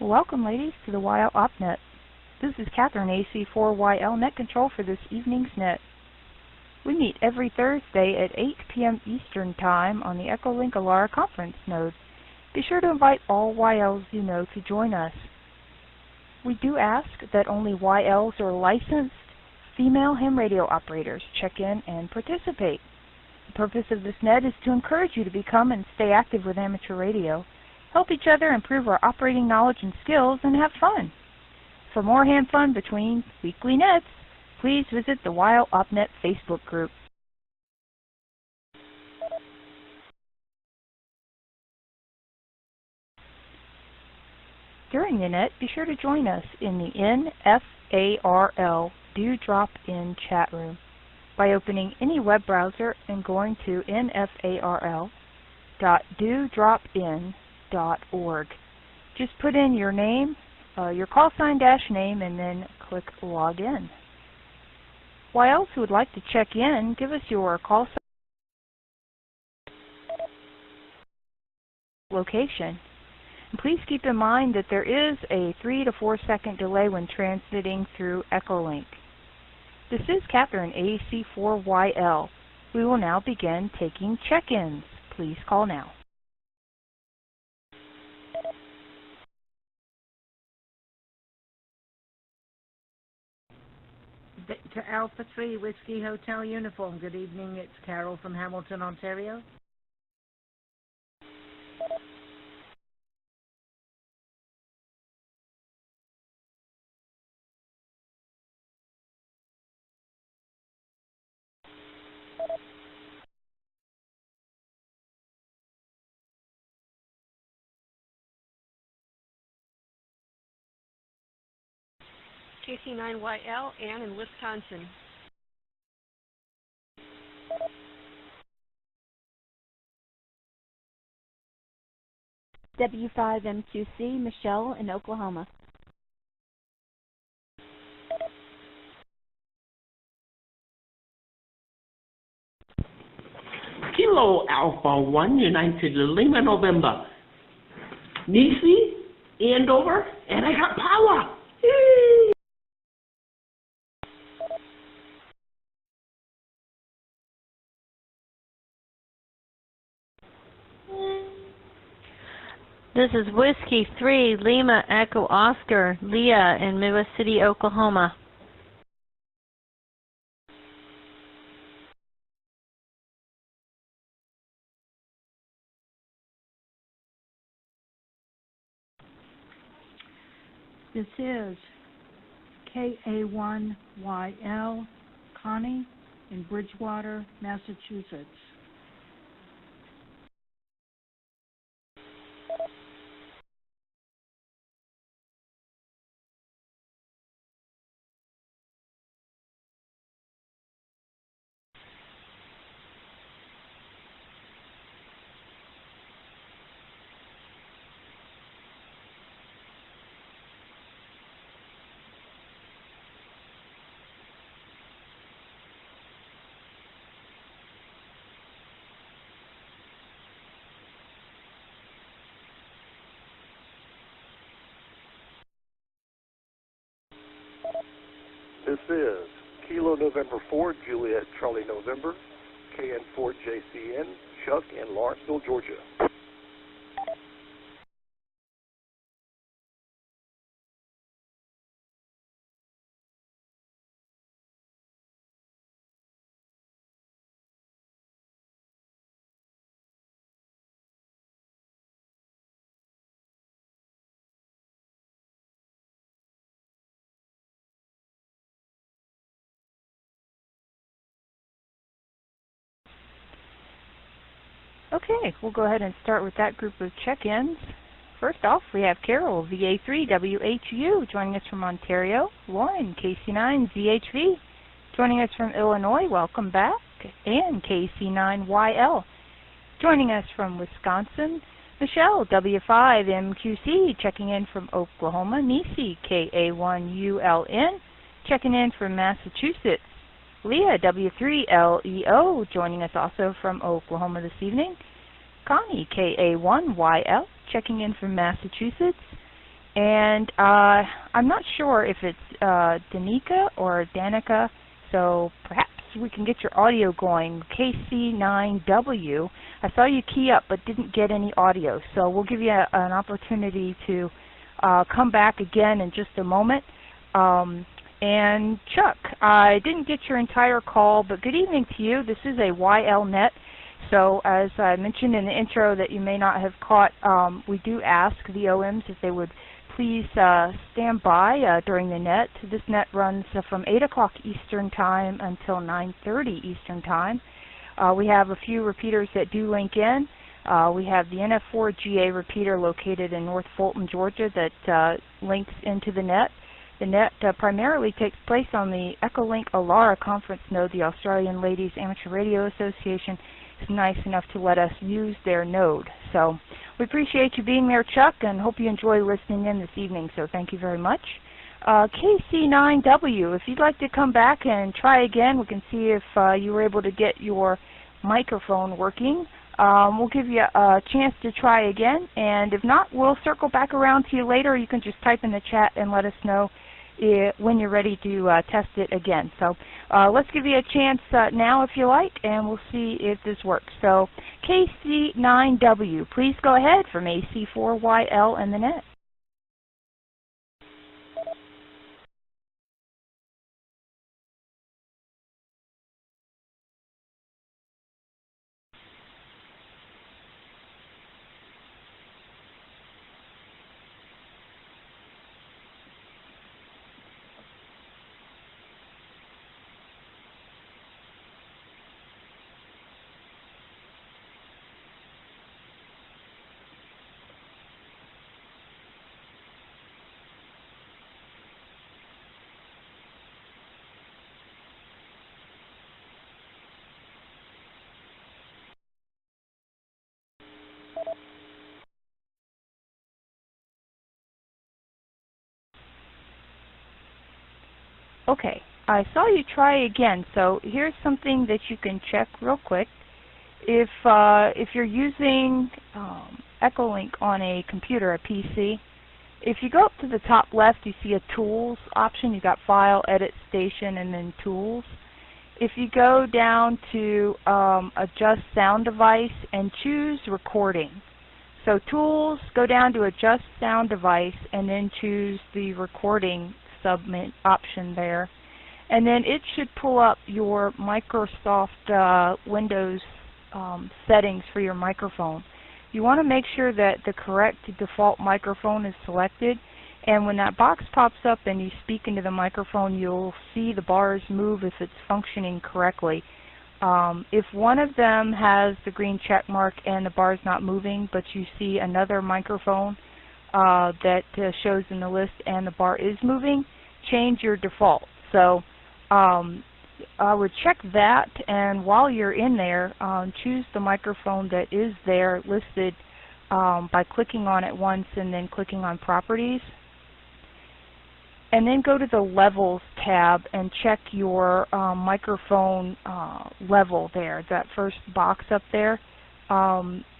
Welcome, ladies, to the YL OpNet. This is Catherine, AC4YL Net Control for this evening's net. We meet every Thursday at 8 p.m. Eastern Time on the Echolink ALARA Conference node. Be sure to invite all YLs you know to join us. We do ask that only YLs or licensed female ham radio operators check in and participate. The purpose of this net is to encourage you to become and stay active with amateur radio, help each other improve our operating knowledge and skills, and have fun. For more ham fun between weekly nets, please visit the YL OpNet Facebook group. During the net, be sure to join us in the NFARL Do Drop In chat room by opening any web browser and going to nfarl.dodropin.org. Just put in your name, your call sign - name, and then click Login. YLs who would like to check in, give us your call sign location. And please keep in mind that there is a 3 to 4 second delay when transmitting through Echolink. This is Catherine, AC4YL. We will now begin taking check-ins. Please call now. To Alpha 3 Whiskey Hotel Uniform. Good evening, it's Carol from Hamilton, Ontario. KC9YL, Ann in Wisconsin. W5MQC, Michelle in Oklahoma. Kilo Alpha 1, United Lima, November. Nisi, Andover, and I got power. Yay! This is Whiskey 3, Lima, Echo Oscar, Leah in Midwest City, Oklahoma. This is KA1YL, Connie in Bridgewater, Massachusetts. This is Kilo November 4, Juliet Charlie November, KN4JCN, Chuck in Lawrenceville, Georgia. Okay, we'll go ahead and start with that group of check-ins. First off, we have Carol, VA3WHU, joining us from Ontario. Lauren, KC9ZHV, joining us from Illinois. Welcome back. And KC9YL, joining us from Wisconsin. Michelle, W5MQC, checking in from Oklahoma. Nisi, KA1ULN, checking in from Massachusetts. Leah, W3LEO, joining us also from Oklahoma this evening. Connie, KA1YL, checking in from Massachusetts. And I'm not sure if it's Danica or Danica, so perhaps we can get your audio going. KC9W. I saw you key up but didn't get any audio, so we'll give you an opportunity to come back again in just a moment. And Chuck, I didn't get your entire call, but good evening to you. This is a YLNet. So as I mentioned in the intro that you may not have caught, we do ask the OMs if they would please stand by during the net. This net runs from 8 o'clock Eastern Time until 9:30 Eastern Time. We have a few repeaters that do link in. We have the NF4GA repeater located in North Fulton, Georgia that links into the net. The net primarily takes place on the Echolink ALARA Conference node. The Australian Ladies Amateur Radio Association is nice enough to let us use their node. So we appreciate you being there, Chuck, and hope you enjoy listening in this evening. So thank you very much. KC9W, if you'd like to come back and try again, we can see if you were able to get your microphone working. We'll give you a chance to try again, and if not, we'll circle back around to you later. You can just type in the chat and let us know when you're ready to test it again. So let's give you a chance now if you like, and we'll see if this works. So KC9W, please go ahead from AC4YL and the net. Okay, I saw you try again, so here's something that you can check real quick. If you're using Echolink on a computer, a PC, if you go up to the top left, you see a Tools option. You've got File, Edit, Station, and then Tools. If you go down to Adjust Sound Device and choose Recording. So Tools, go down to Adjust Sound Device, and then choose the Recording option there, and then it should pull up your Microsoft Windows settings for your microphone. You want to make sure that the correct default microphone is selected, and when that box pops up and you speak into the microphone, you'll see the bars move if it's functioning correctly. If one of them has the green check mark and the bar is not moving, but you see another microphone that shows in the list and the bar is moving, change your default. So I would check that, and while you're in there, choose the microphone that is there listed by clicking on it once and then clicking on Properties. And then go to the Levels tab and check your microphone level there, that first box up there.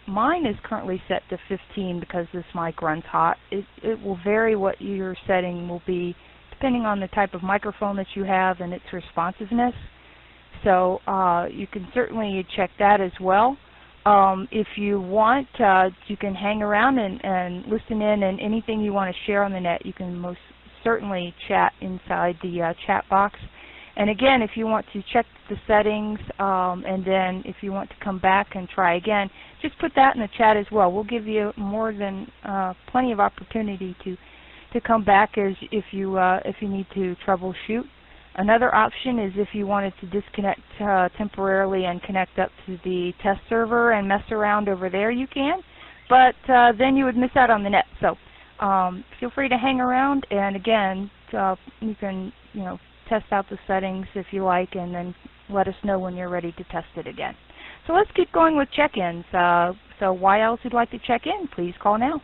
Mine is currently set to 15 because this mic runs hot. It will vary what your setting will be depending on the type of microphone that you have and its responsiveness. So you can certainly check that as well. If you want, you can hang around and listen in, and anything you want to share on the net, you can most certainly chat inside the chat box. And again, if you want to check the settings, and then if you want to come back and try again, just put that in the chat as well. We'll give you more than plenty of opportunity to come back if you need to troubleshoot. Another option is if you wanted to disconnect temporarily and connect up to the test server and mess around over there, you can. But then you would miss out on the net. So feel free to hang around, and again, you can test out the settings if you like, and then let us know when you're ready to test it again. So let's keep going with check-ins. So why else would like to check in? Please call now.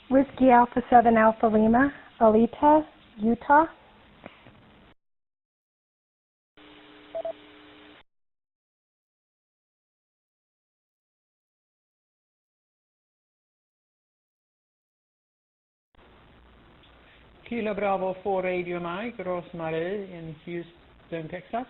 Whiskey Alpha 7 Alpha Lima, Alita, Utah. Kilo Bravo 4 Radio Mike, Rosemary in Houston, Texas.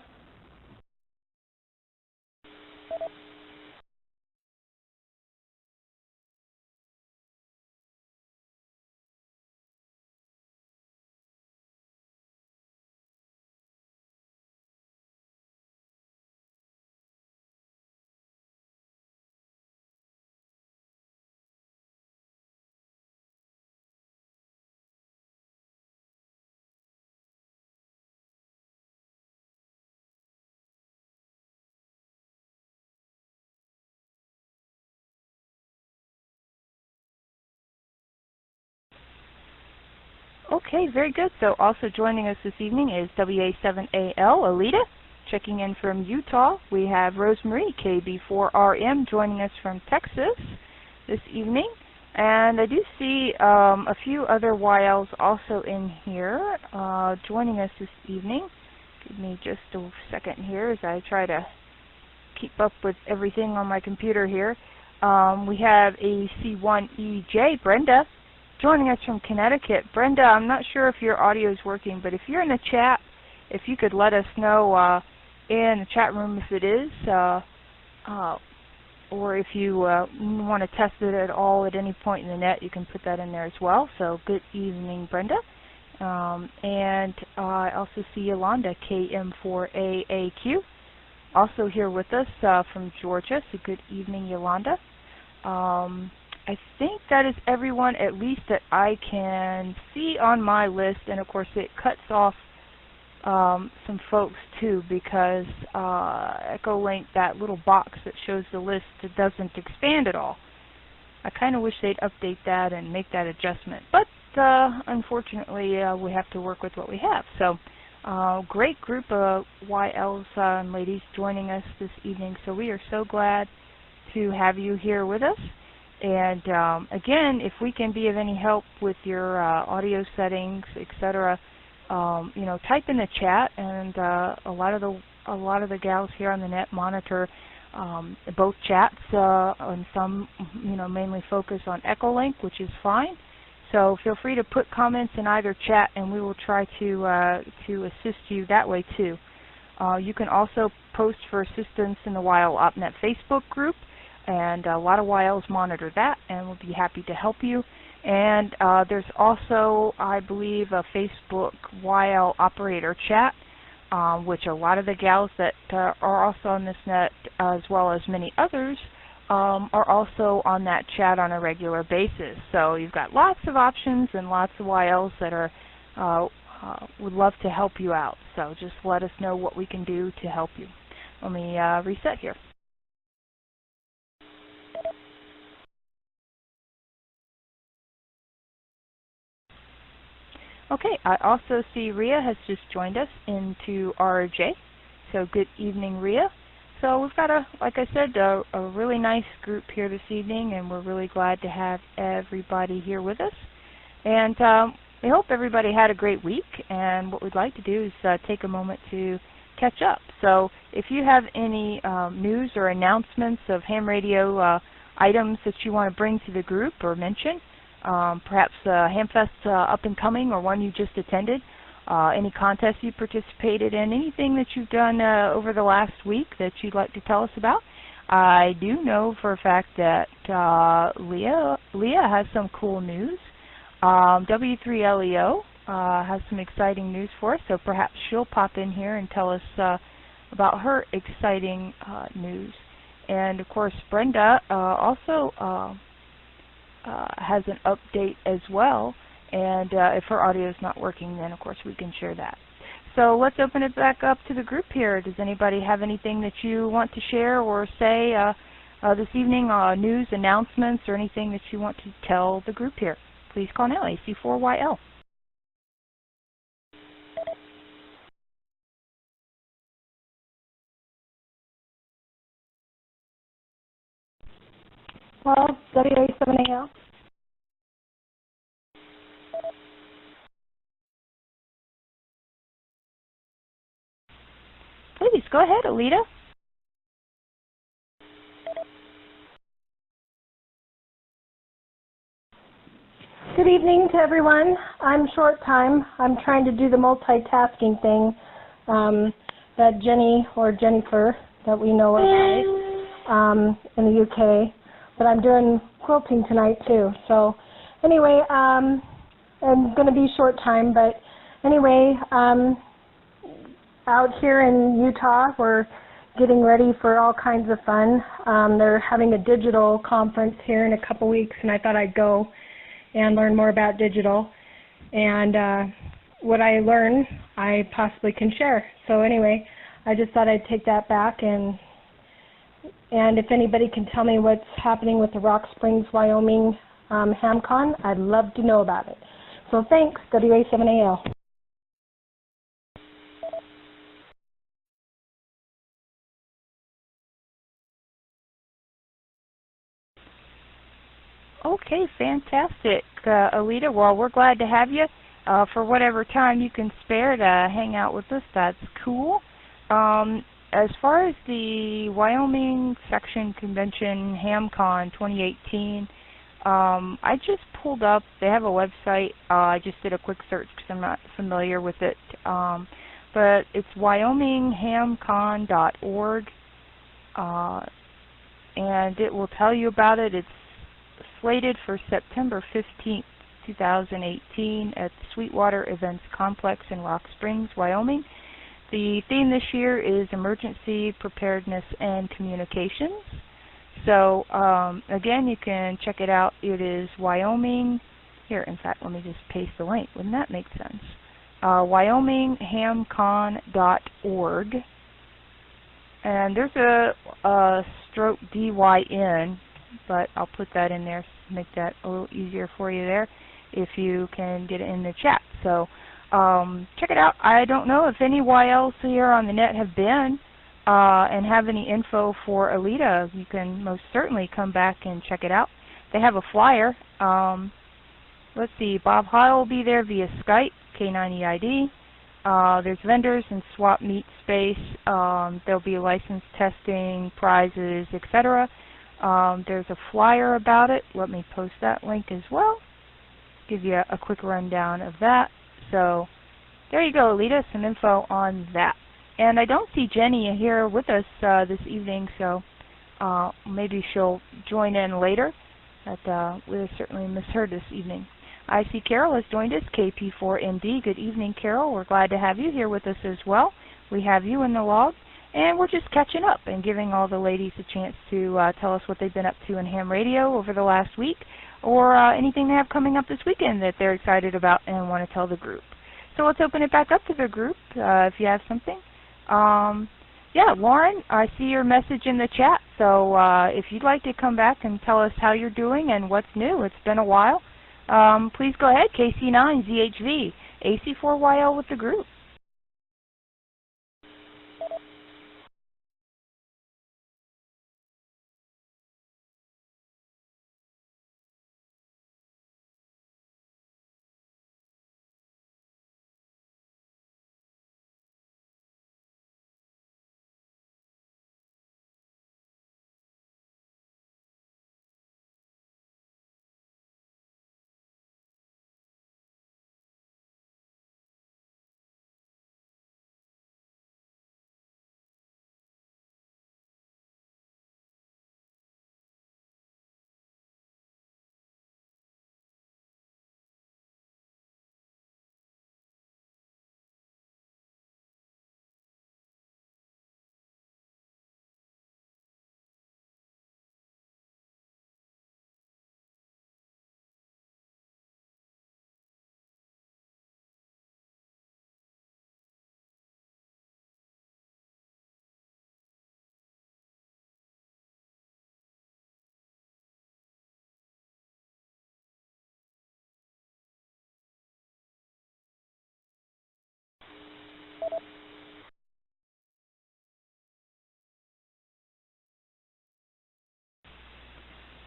Okay, very good. So also joining us this evening is WA7AL Alita, checking in from Utah. We have Rosemarie, KB4RM, joining us from Texas this evening. And I do see a few other YLs also in here joining us this evening. Give me just a second here as I try to keep up with everything on my computer here. We have AC1EJ, Brenda, joining us from Connecticut. Brenda, I'm not sure if your audio is working, but if you're in the chat, if you could let us know in the chat room if it is, or if you want to test it at all at any point in the net, you can put that in there as well. So good evening, Brenda. And I also see Yolanda, KM4AAQ, also here with us from Georgia. So good evening, Yolanda. I think that is everyone, at least that I can see on my list, and of course it cuts off some folks too, because EchoLink, that little box that shows the list, it doesn't expand at all. I kind of wish they'd update that and make that adjustment, but unfortunately we have to work with what we have. So great group of YLs and ladies joining us this evening, so we are so glad to have you here with us. And again, if we can be of any help with your audio settings, etc., you know, type in the chat. And a lot of the gals here on the net monitor both chats, and some, you know, mainly focus on EchoLink, which is fine. So feel free to put comments in either chat, and we will try to assist you that way too. You can also post for assistance in the YL OpNet Facebook group. And a lot of YLs monitor that, and we'll be happy to help you. And there's also, I believe, a Facebook YL operator chat, which a lot of the gals that are also on this net, as well as many others, are also on that chat on a regular basis. So you've got lots of options and lots of YLs that are would love to help you out. So just let us know what we can do to help you. Let me reset here. Okay, I also see Rhea has just joined us into RJ. So good evening, Rhea. So we've got, like I said, a really nice group here this evening, and we're really glad to have everybody here with us. And we hope everybody had a great week, and what we'd like to do is take a moment to catch up. So if you have any news or announcements of ham radio items that you want to bring to the group or mention, perhaps Hamfest up and coming or one you just attended, any contests you participated in, anything that you've done over the last week that you'd like to tell us about. I do know for a fact that Leah has some cool news. W3LEO has some exciting news for us, so perhaps she'll pop in here and tell us about her exciting news. And of course Brenda also has an update as well, and if her audio is not working, then of course we can share that. So let's open it back up to the group here. Does anybody have anything that you want to share or say this evening, news, announcements, or anything that you want to tell the group here? Please call now, AC4YL. Well, WA7AL. Please, go ahead, Alita. Good evening to everyone. I'm short time. I'm trying to do the multitasking thing that Jenny or Jennifer that we know about in the UK. But I'm doing quilting tonight too. So anyway, I'm going to be short time. But anyway, out here in Utah, we're getting ready for all kinds of fun. They're having a digital conference here in a couple weeks, and I thought I'd go and learn more about digital. And what I learn, I possibly can share. So anyway, I just thought I'd take that back, and if anybody can tell me what's happening with the Rock Springs, Wyoming HamCon, I'd love to know about it. So thanks, WA7AL. Okay, fantastic, Alita. Well, we're glad to have you for whatever time you can spare to hang out with us. That's cool. As far as the Wyoming Section Convention HamCon 2018, I just pulled up, they have a website. I just did a quick search because I'm not familiar with it. But it's wyominghamcon.org, and it will tell you about it. It's slated for September 15th, 2018 at the Sweetwater Events Complex in Rock Springs, Wyoming. The theme this year is Emergency Preparedness and Communications. So again, you can check it out. It is Wyoming. Here, in fact, let me just paste the link. Wouldn't that make sense? wyominghamcon.org. And there's a stroke DYN, but I'll put that in there to make that a little easier for you there if you can get it in the chat. So check it out. I don't know if any YLs here on the net have been and have any info for Alita. You can most certainly come back and check it out. They have a flyer. Let's see, Bob Heil will be there via Skype, K9EID. There's vendors and swap meet space. There'll be license testing, prizes, etc. There's a flyer about it. Let me post that link as well. Give you a quick rundown of that. So there you go, Alita, some info on that. And I don't see Jenny here with us this evening, so maybe she'll join in later. But we'll certainly miss her this evening. I see Carol has joined us, KP4MD. Good evening, Carol. We're glad to have you here with us as well. We have you in the log. And we're just catching up and giving all the ladies a chance to tell us what they've been up to in ham radio over the last week, or anything they have coming up this weekend that they're excited about and want to tell the group. So let's open it back up to the group if you have something. Yeah, Lauren, I see your message in the chat. So if you'd like to come back and tell us how you're doing and what's new, it's been a while. Please go ahead, KC9ZHV, AC4YL with the group.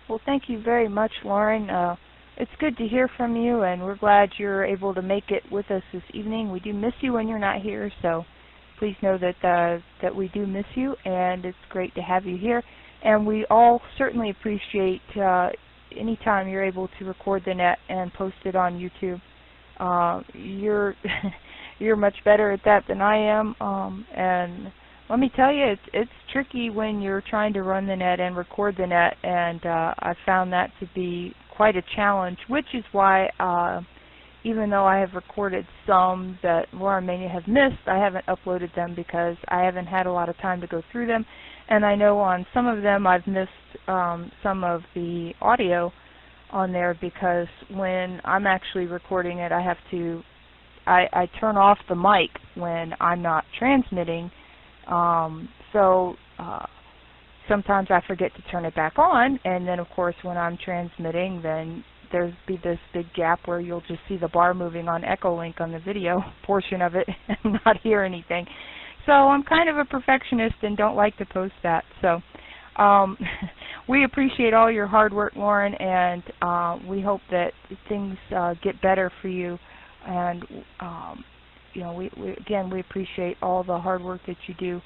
Well, thank you very much, Lauren. It's good to hear from you, and we're glad you're able to make it with us this evening. We do miss you when you're not here, so please know that that we do miss you, and it's great to have you here. And we all certainly appreciate anytime you're able to record the net and post it on YouTube. You're you're much better at that than I am, and let me tell you, it's tricky when you're trying to run the net and record the net, and I found that to be quite a challenge, which is why even though I have recorded some that Laura may have missed, I haven't uploaded them because I haven't had a lot of time to go through them, and I know on some of them I've missed some of the audio on there because when I'm actually recording it, I have to I turn off the mic when I'm not transmitting, so sometimes I forget to turn it back on, and then of course when I'm transmitting, then there's be this big gap where you'll just see the bar moving on Echolink on the video portion of it and not hear anything. So I'm kind of a perfectionist and don't like to post that. So we appreciate all your hard work, Lauren, and we hope that things get better for you. And you know, we appreciate all the hard work that you do,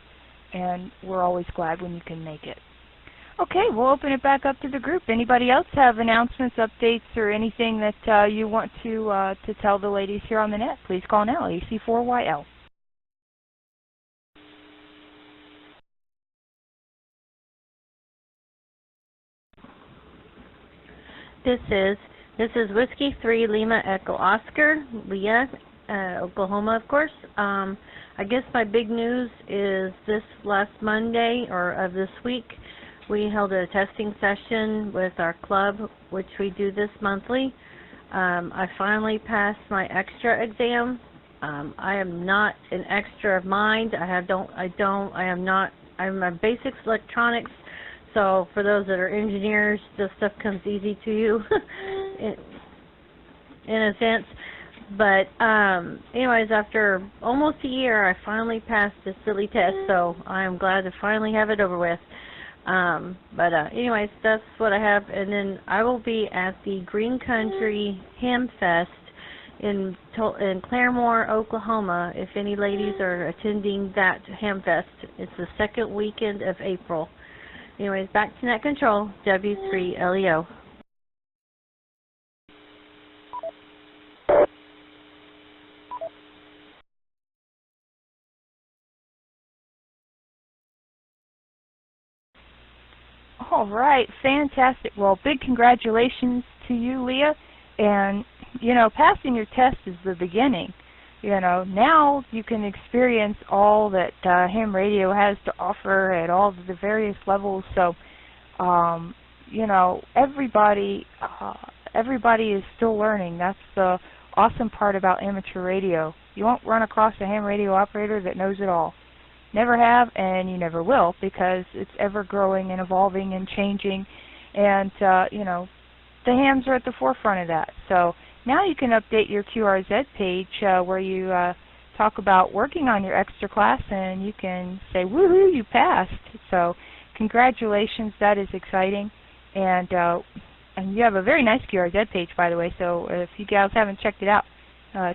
and we're always glad when you can make it. Okay, we'll open it back up to the group. Anybody else have announcements, updates, or anything that you want to tell the ladies here on the net? Please call now, AC4YL. This is Whiskey 3 Lima Echo Oscar, Leah, Oklahoma, of course. I guess my big news is this last Monday or of this week, we held a testing session with our club, which we do this monthly. I finally passed my extra exam. I am not an extra of mind. I'm a basics electronics. So for those that are engineers, this stuff comes easy to you in a sense. But anyways, after almost a year, I finally passed this silly test, so I'm glad to finally have it over with. Anyways, that's what I have. And then I will be at the Green Country Ham Fest in Claremore, Oklahoma, if any ladies are attending that Ham Fest. It's the second weekend of April. Anyways, back to Net Control, W3LEO. All right, fantastic. Well, big congratulations to you, Leah. And, you know, passing your test is the beginning. You know, now you can experience all that ham radio has to offer at all the various levels. So, you know, everybody is still learning. That's the awesome part about amateur radio. You won't run across a ham radio operator that knows it all. Never have, and you never will, because it's ever growing and evolving and changing. And, you know, the hams are at the forefront of that. So now you can update your QRZ page where you talk about working on your extra class, and you can say, woohoo, you passed. So congratulations, that is exciting. And you have a very nice QRZ page, by the way, so if you gals haven't checked it out,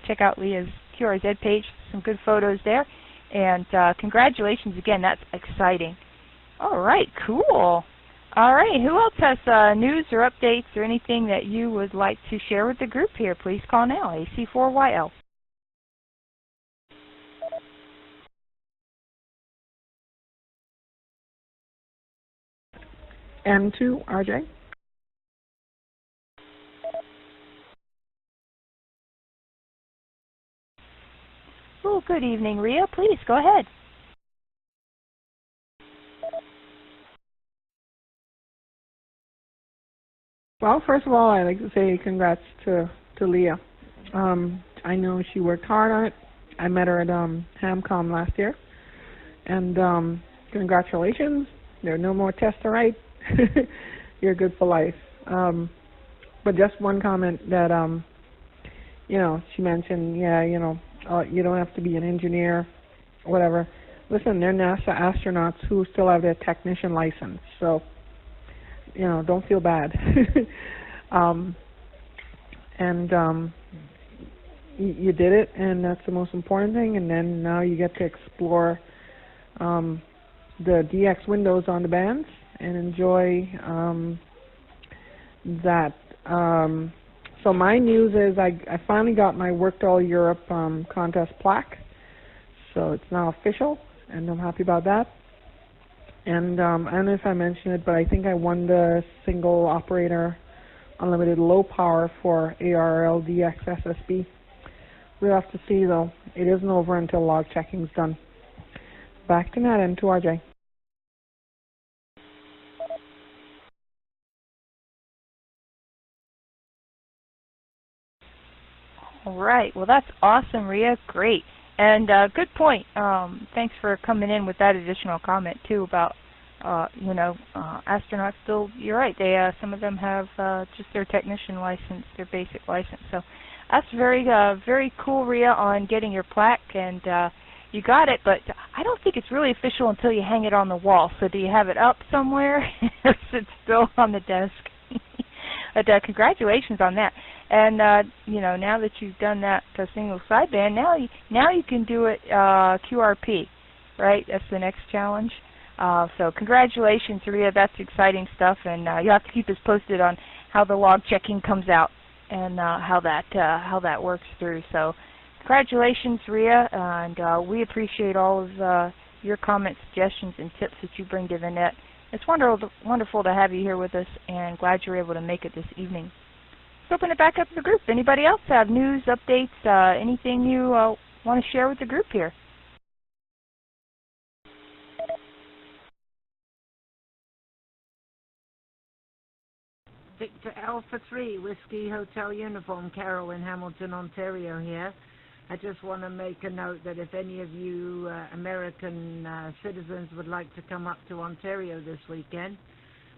check out Leah's QRZ page, some good photos there. And congratulations again, that's exciting. All right, cool. All right, who else has news or updates or anything that you would like to share with the group here? Please call now, AC4YL. M2RJ. Oh, good evening, Rhea. Please go ahead. Well, first of all, I'd like to say congrats to Leah. I know she worked hard on it. I met her at HamCom last year. And congratulations. There are no more tests to write. You're good for life. But just one comment that, you know, she mentioned, yeah, you know, you don't have to be an engineer or whatever. Listen, they're NASA astronauts who still have their technician license. So, you know, don't feel bad. You did it, and that's the most important thing. And then now you get to explore the DX windows on the bands and enjoy that. So my news is I finally got my Worked All Europe contest plaque. So it's now official, and I'm happy about that. And I don't know if I mentioned it, but I think I won the single operator unlimited low power for ARLDX SSB. We'll have to see though. It isn't over until log checking's done. Back to Nat and to RJ. All right. Well, that's awesome, Rhea. Great. And good point. Thanks for coming in with that additional comment too about, astronauts. Still, you're right. They some of them have just their technician license, their basic license. So that's very cool, Rhea, on getting your plaque, and you got it. But I don't think it's really official until you hang it on the wall. So do you have it up somewhere, or is it still on the desk? But congratulations on that. And now that you've done that single sideband, now you can do it QRP, right? That's the next challenge. So congratulations, Rhea. That's exciting stuff, and you'll have to keep us posted on how the log checking comes out and how that works through. So congratulations, Rhea, and we appreciate all of your comments, suggestions, and tips that you bring to the net. It's wonderful to have you here with us, and glad you're able to make it this evening. Let's open it back up to the group. Anybody else have news, updates, anything you want to share with the group here? Victor Alpha 3, Whiskey Hotel Uniform, Carol in Hamilton, Ontario here. I just want to make a note that if any of you American citizens would like to come up to Ontario this weekend,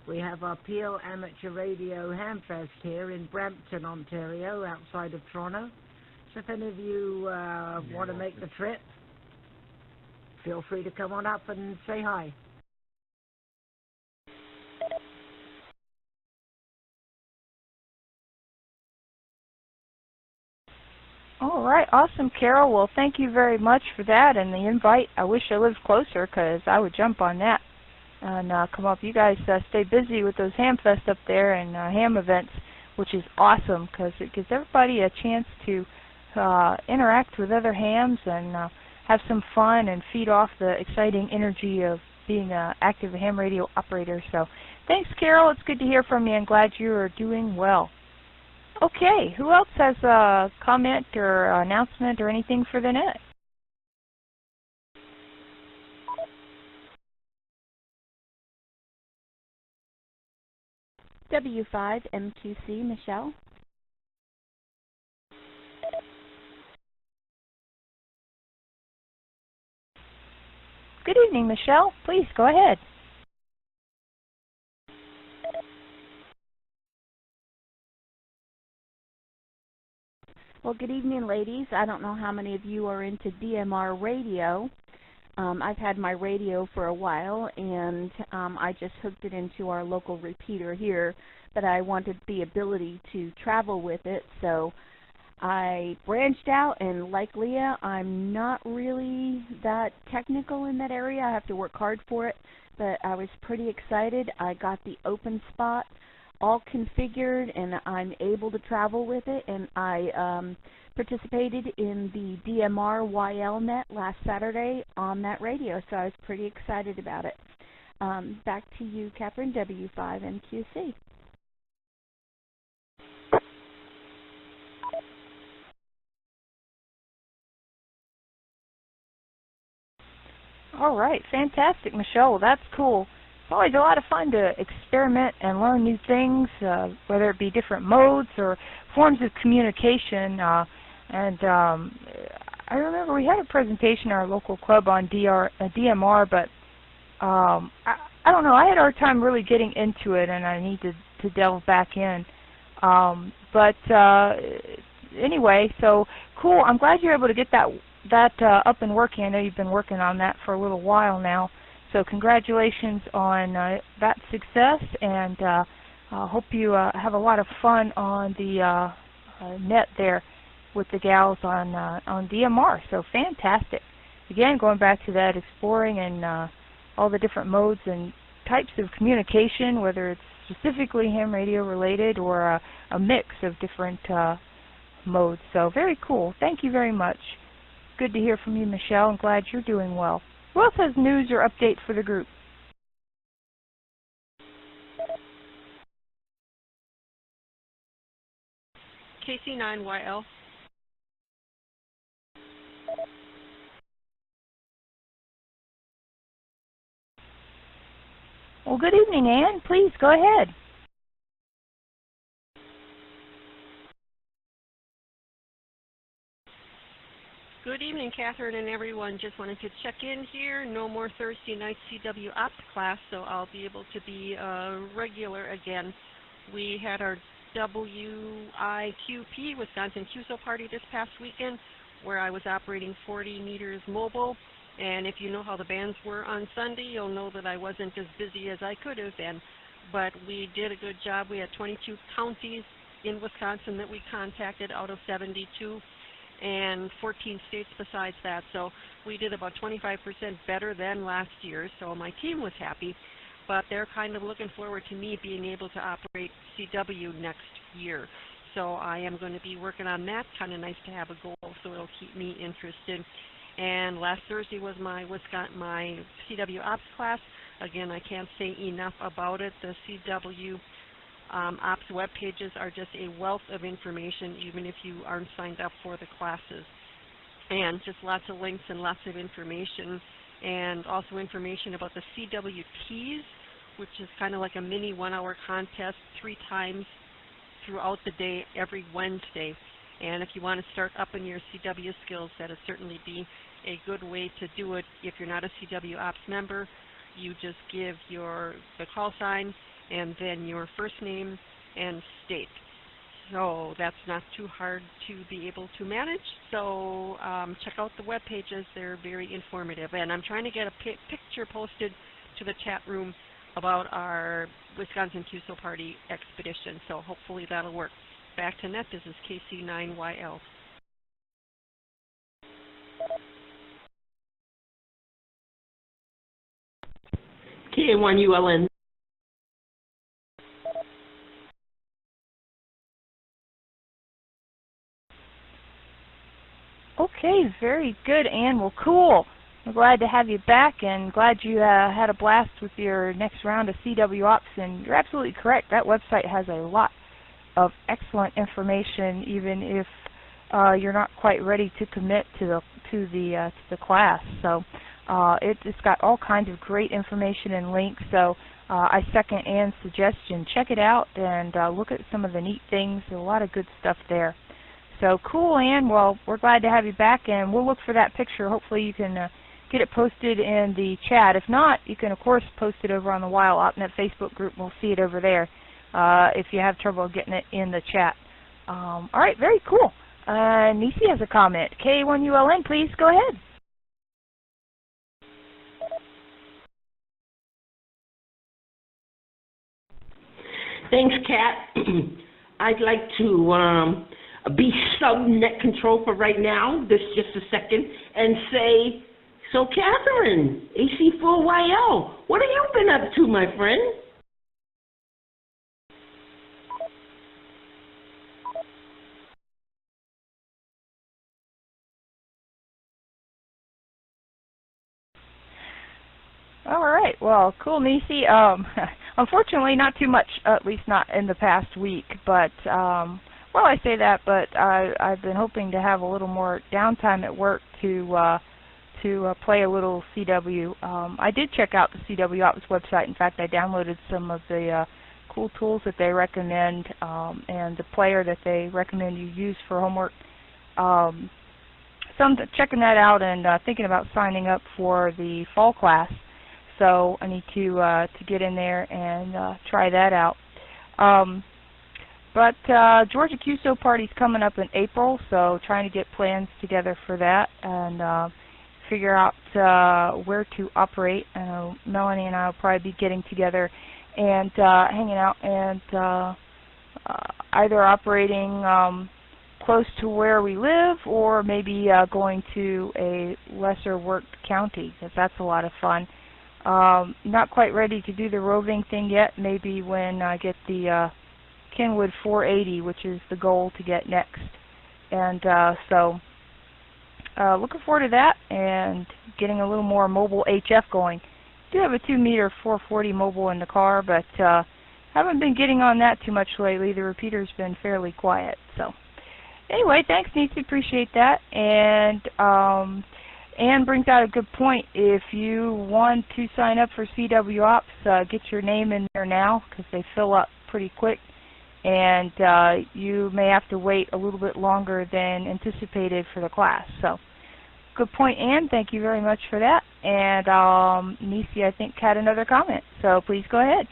we have our Peel Amateur Radio Hamfest here in Brampton, Ontario, outside of Toronto. So if any of you want to make the trip, feel free to come on up and say hi. All right, awesome, Carol. Well, thank you very much for that and the invite. I wish I lived closer because I would jump on that and come up. You guys stay busy with those Hamfest up there and ham events, which is awesome because it gives everybody a chance to interact with other hams and have some fun and feed off the exciting energy of being an active ham radio operator. So thanks, Carol. It's good to hear from you and glad you are doing well. Okay, who else has a comment or announcement or anything for the net? W5MQC, Michelle. Good evening, Michelle. Please go ahead. Well, good evening, ladies. I don't know how many of you are into DMR radio. I've had my radio for a while, and I just hooked it into our local repeater here, but I wanted the ability to travel with it, so I branched out, and like Leah, I'm not really that technical in that area. I have to work hard for it, but I was pretty excited. I got the open spot all configured, and I'm able to travel with it, and I participated in the DMR YLNet last Saturday on that radio, so I was pretty excited about it. Back to you, Catherine, W5MQC. All right, fantastic, Michelle. Well, that's cool. It's always a lot of fun to experiment and learn new things, whether it be different modes or forms of communication. I remember we had a presentation in our local club on DMR, but I don't know. I had a hard time really getting into it, and I need to delve back in. Anyway, so cool. I'm glad you're able to get that up and working. I know you've been working on that for a little while now. So congratulations on that success, and hope you have a lot of fun on the net there with the gals on DMR. So fantastic. Again, going back to that exploring and all the different modes and types of communication, whether it's specifically ham radio related or a mix of different modes. So very cool. Thank you very much. Good to hear from you, Michelle. I'm glad you're doing well. Who else has news or update for the group? KC9YL. Well, good evening, Ann. Please go ahead. Good evening, Catherine and everyone. Just wanted to check in here. No more Thursday night CW Ops class, so I'll be able to be regular again. We had our WIQP, Wisconsin QSO party this past weekend, where I was operating 40 meters mobile. And if you know how the bands were on Sunday, you'll know that I wasn't as busy as I could have been. But we did a good job. We had 22 counties in Wisconsin that we contacted out of 72. And 14 states besides that. So we did about 25% better than last year, so my team was happy. But they're kind of looking forward to me being able to operate CW next year. So I am going to be working on that. Kind of nice to have a goal, so it'll keep me interested. And last Thursday was my CW Ops class. Again, I can't say enough about it. The CW Ops web pages are just a wealth of information, even if you aren't signed up for the classes. And just lots of links and lots of information, and also information about the CWTs, which is kind of like a mini 1-hour contest 3 times throughout the day every Wednesday. And if you want to start up in your CW skills, that would certainly be a good way to do it. If you're not a CW Ops member, you just give the call sign and then your first name and state. So that's not too hard to be able to manage. So check out the web pages. They're very informative. And I'm trying to get a picture posted to the chat room about our Wisconsin QSO Party expedition. So hopefully that'll work. Back to net. This is KC9YL. KA1ULN. Okay, very good, Ann. Well, cool. I'm glad to have you back, and glad you had a blast with your next round of CW Ops. And you're absolutely correct. That website has a lot of excellent information, even if you're not quite ready to commit to the class. So it's got all kinds of great information and links. So I second Ann's suggestion. Check it out and look at some of the neat things. There's a lot of good stuff there. So cool, Ann. Well, we're glad to have you back, and we'll look for that picture. Hopefully you can get it posted in the chat. If not, you can, of course, post it over on the WILE OpNet Facebook group. We'll see it over there if you have trouble getting it in the chat. All right, very cool. Nisi has a comment. K1ULN, please go ahead. Thanks, Kat. I'd like to be sub-net control for right now, just a second, and say, so Catherine, AC4YL, what have you been up to, my friend? All right. Well, cool, Nisi. Unfortunately, not too much, at least not in the past week. But, well, I say that, but I've been hoping to have a little more downtime at work to play a little CW. I did check out the CW Ops website. In fact, I downloaded some of the cool tools that they recommend and the player that they recommend you use for homework. So I'm checking that out and thinking about signing up for the fall class. So I need to get in there and try that out. But Georgia QSO Party's coming up in April, so trying to get plans together for that and figure out where to operate. I know Melanie and I will probably be getting together and hanging out and either operating close to where we live or maybe going to a lesser worked county, because that's a lot of fun. Not quite ready to do the roving thing yet. Maybe when I get the Kenwood 480, which is the goal to get next. And so looking forward to that and getting a little more mobile HF going. I do have a 2-meter 440 mobile in the car, but haven't been getting on that too much lately. The repeater's been fairly quiet. So anyway, thanks, Nancy. Appreciate that. And Ann brings out a good point. If you want to sign up for CW Ops, get your name in there now because they fill up pretty quick. And you may have to wait a little bit longer than anticipated for the class. So, good point, Ann. Thank you very much for that. And Nisi, I think, had another comment. So, please go ahead.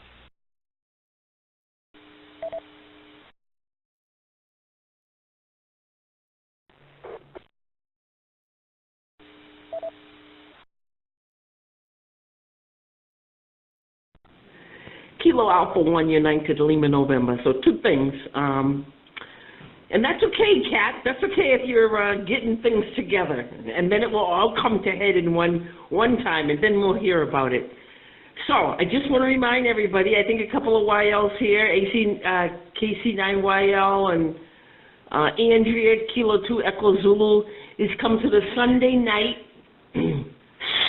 Kilo Alpha 1 United Lima November. So 2 things. And that's okay, Kat. That's okay if you're getting things together. And then it will all come to head in one time, and then we'll hear about it. So I just want to remind everybody, I think a couple of YLs here, KC9YL and Andrea, Kilo 2 Echo Zulu, is come to the Sunday night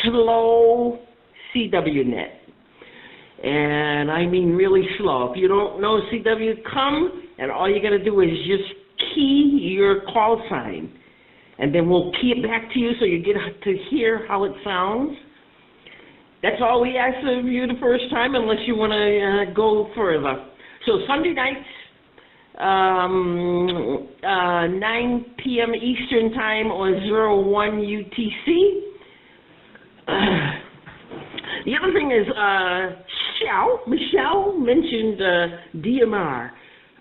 slow CWNet. And I mean really slow. If you don't know CW, come, and all you got to do is just key your call sign. And then we'll key it back to you so you get to hear how it sounds. That's all we ask of you the first time, unless you want to go further. So Sunday nights, 9 p.m. Eastern Time or 01 UTC. The other thing is, Michelle mentioned DMR.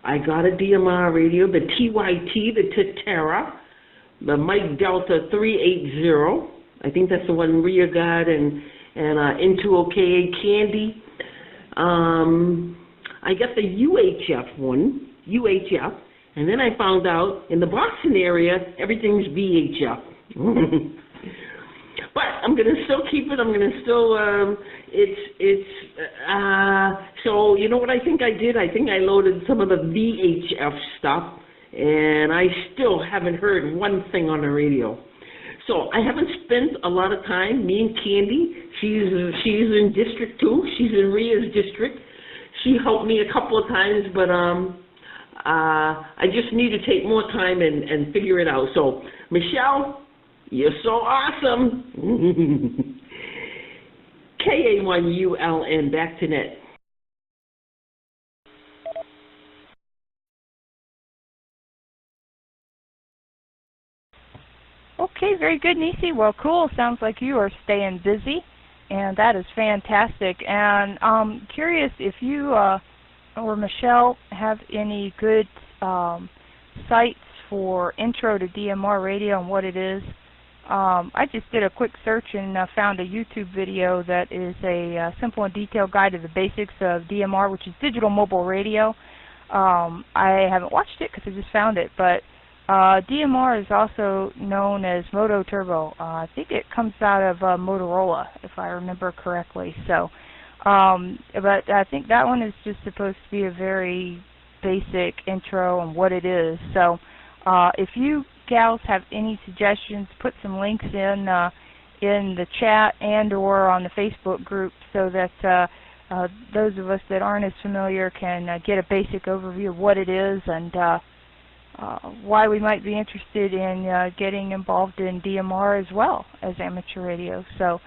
I got a DMR radio, the TYT, the Tetera, the Mike Delta 380. I think that's the one Rhea got, and N2OKA Candy. I got the UHF one, and then I found out in the Boston area, everything's VHF. But I'm going to still keep it. I'm going to still, so you know what I think I did? I think I loaded some of the VHF stuff, and I still haven't heard one thing on the radio. So I haven't spent a lot of time, me and Candy, she's in District 2, she's in Rhea's district. She helped me a couple of times, but I just need to take more time and figure it out. So, Michelle, you're so awesome. KA1ULN, back to net. Okay, very good, Nisi. Well, cool. Sounds like you are staying busy, and that is fantastic. And I'm curious if you or Michelle have any good sites for intro to DMR radio and what it is. I just did a quick search and found a YouTube video that is a simple and detailed guide to the basics of DMR, which is digital mobile radio. I haven't watched it because I just found it, but DMR is also known as Moto Turbo. I think it comes out of Motorola, if I remember correctly. So, but I think that one is just supposed to be a very basic intro on what it is. So, if you gals have any suggestions, put some links in the chat and or on the Facebook group so that those of us that aren't as familiar can get a basic overview of what it is and why we might be interested in getting involved in DMR as well as amateur radio. So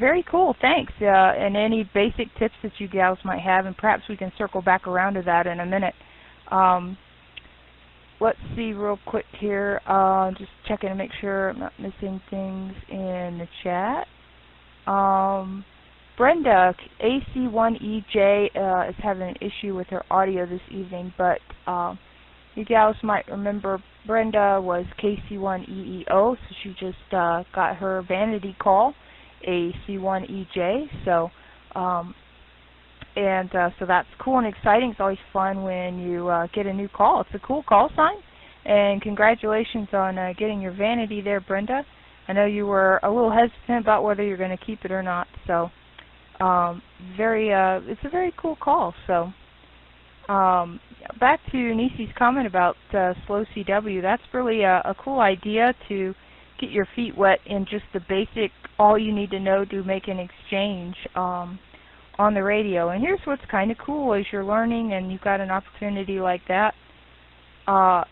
very cool, thanks. And any basic tips that you gals might have, and perhaps we can circle back around to that in a minute. Let's see real quick here, just checking to make sure I'm not missing things in the chat. Brenda, AC1EJ is having an issue with her audio this evening, but you gals might remember Brenda was KC1EEO, so she just got her vanity call, AC1EJ, so so that's cool and exciting. It's always fun when you get a new call. It's a cool call sign, and congratulations on getting your vanity there, Brenda. I know you were a little hesitant about whether you're going to keep it or not. So it's a very cool call. So back to Nisi's comment about slow CW. That's really a cool idea to get your feet wet in just the basic, all you need to know to make an exchange on the radio. And here's what's kind of cool: as you're learning and you've got an opportunity like that,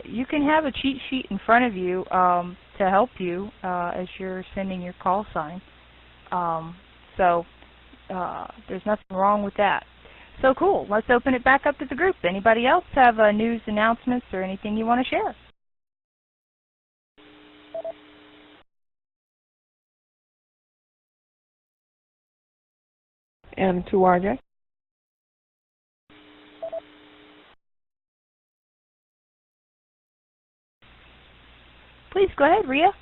you can have a cheat sheet in front of you to help you as you're sending your call sign. So there's nothing wrong with that. So cool. Let's open it back up to the group. Anybody else have news, announcements, or anything you want to share? And to RJ. Please go ahead, Rhea.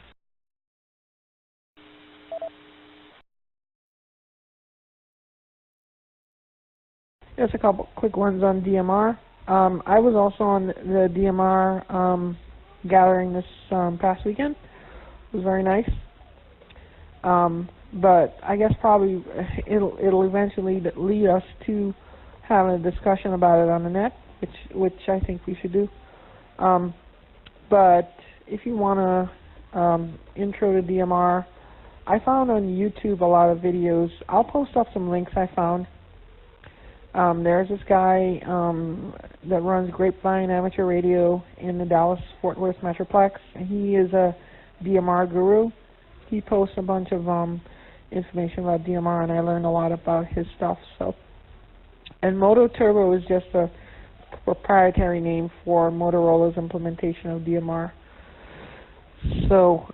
Just a couple quick ones on DMR. I was also on the DMR gathering this past weekend. It was very nice. But I guess probably it'll eventually lead us to having a discussion about it on the net, which I think we should do. But if you want to intro to DMR, I found on YouTube a lot of videos. I'll post up some links I found. There's this guy that runs Grapevine Amateur Radio in the Dallas-Fort Worth Metroplex, and he is a DMR guru. He posts a bunch of information about DMR, and I learned a lot about his stuff. So, and Moto Turbo is just a proprietary name for Motorola's implementation of DMR. So,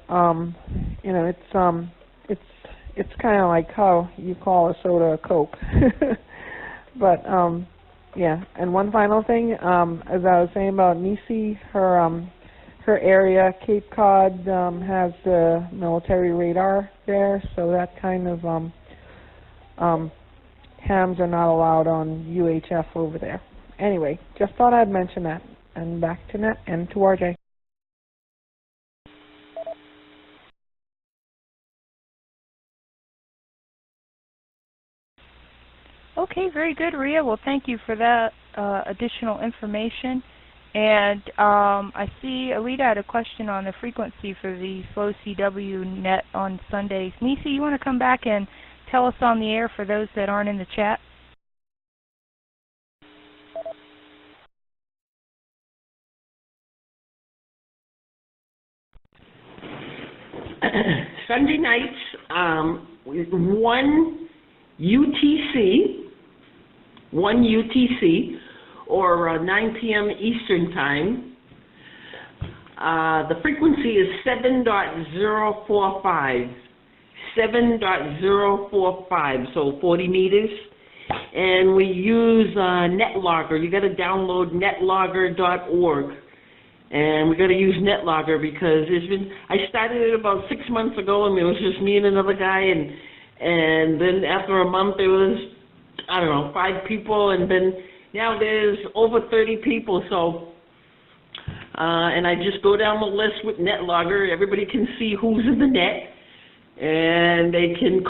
you know, it's kind of like how you call a soda a Coke. But yeah. And one final thing, as I was saying about Nisi, her area, Cape Cod, has the military radar there, so that kind of hams are not allowed on UHF over there. Anyway, just thought I'd mention that. And back to Net and to RJ. Okay, very good, Rhea. Well, thank you for that additional information. And I see Alita had a question on the frequency for the slow CW net on Sundays. Nisi, you want to come back and tell us on the air for those that aren't in the chat? Sunday nights, with 1 UTC, or 9 p.m. Eastern Time. The frequency is 7.045. 7.045, so 40 meters. And we use NetLogger. You got to download netlogger.org. And we got to use NetLogger because I started it about 6 months ago, and it was just me and another guy, and then after a month there was, I don't know, 5 people, and then now there's over 30 people. So, and I just go down the list with NetLogger. Everybody can see who's in the net, and they can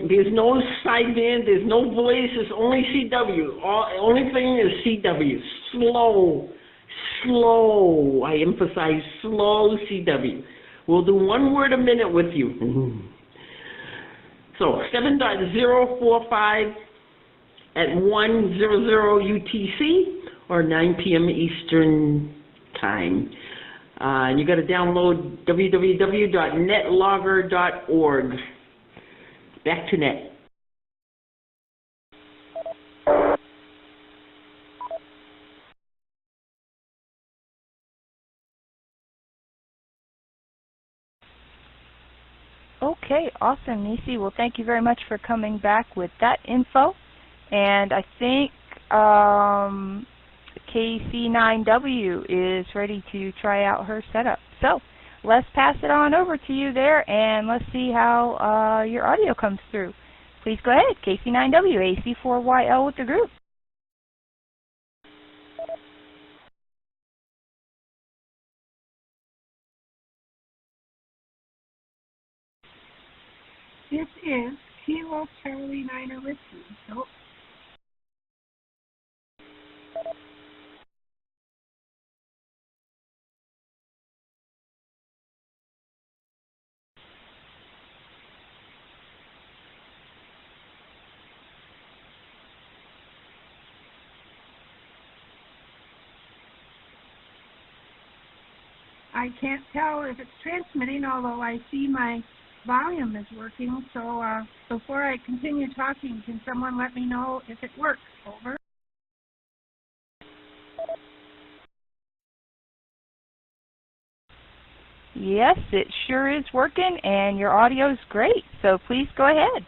there's no sideband, there's no voice, it's only CW. Only thing is CW. Slow, I emphasize slow CW. We'll do 1 word a minute with you. So 7.045 at 1:00 UTC or 9 p.m. Eastern Time. And you got to download www.netlogger.org. Back to net. Okay, awesome, Nisi. Well, thank you very much for coming back with that info. And I think KC9W is ready to try out her setup. So let's pass it on over to you there, and let's see how your audio comes through. Please go ahead, KC9W, AC4YL with the group. This is Kilo Charlie 9 Whiskey. Nope. I can't tell if it's transmitting, although I see my volume is working. So before I continue talking, can someone let me know if it works? Over. Yes, it sure is working, and your audio is great, so please go ahead.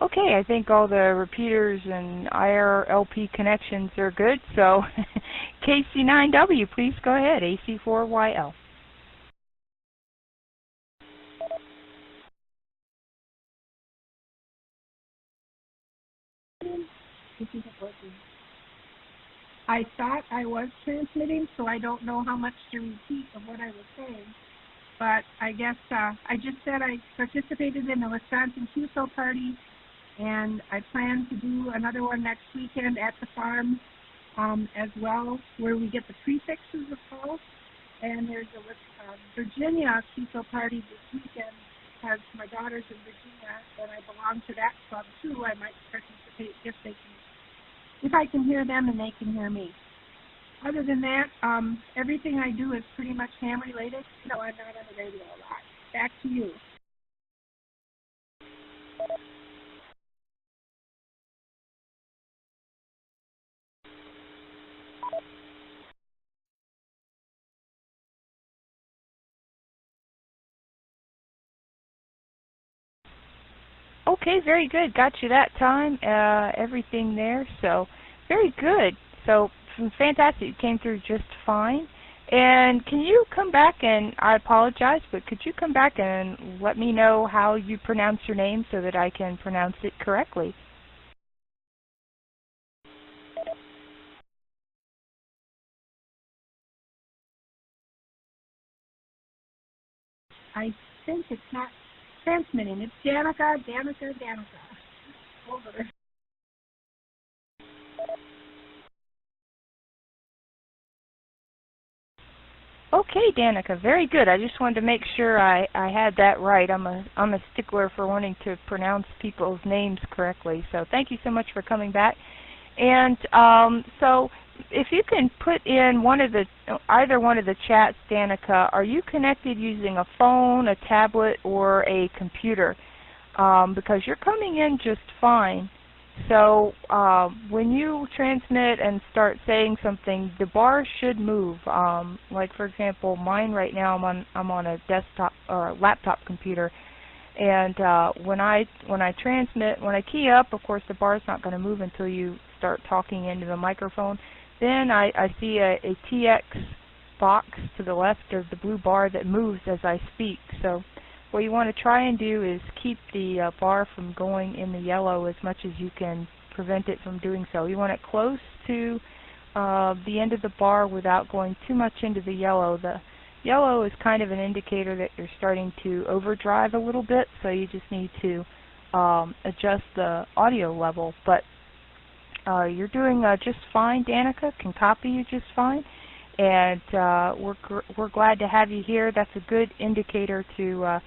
Okay, I think all the repeaters and IRLP connections are good, so KC9W, please go ahead, AC4YL. This isn't working. I thought I was transmitting, so I don't know how much to repeat of what I was saying. But I guess I just said I participated in the Wisconsin QSO party, and I plan to do another one next weekend at the farm as well, where we get the prefixes of calls. And there's a Virginia QSO party this weekend. Has my daughters in Virginia, and I belong to that club too. I might participate if I can hear them and they can hear me. Other than that, everything I do is pretty much ham related, so I'm not on the radio a lot. Back to you. Okay, very good. Got you that time. Everything there, so very good. So fantastic. You came through just fine. And can you come back and, I apologize, but could you come back and let me know how you pronounce your name so that I can pronounce it correctly? I think it's not transmitting. It's Danica. Over. Okay, Danica, very good. I just wanted to make sure I had that right. I'm a stickler for wanting to pronounce people's names correctly. So thank you so much for coming back. And so if you can put in either one of the chats, Danica, are you connected using a phone, a tablet, or a computer? Because you're coming in just fine. So when you transmit and start saying something, the bar should move. Like for example, mine right now, I'm on a desktop or laptop computer, and when I transmit, when I key up, of course the bar is not going to move until you start talking into the microphone. Then I see a TX box to the left of the blue bar that moves as I speak. So what you want to try and do is keep the bar from going in the yellow as much as you can prevent it from doing so. You want it close to the end of the bar without going too much into the yellow. The yellow is kind of an indicator that you're starting to overdrive a little bit, so you just need to adjust the audio level. But you're doing just fine, Danica. Can copy you just fine. And we're glad to have you here. That's a good indicator to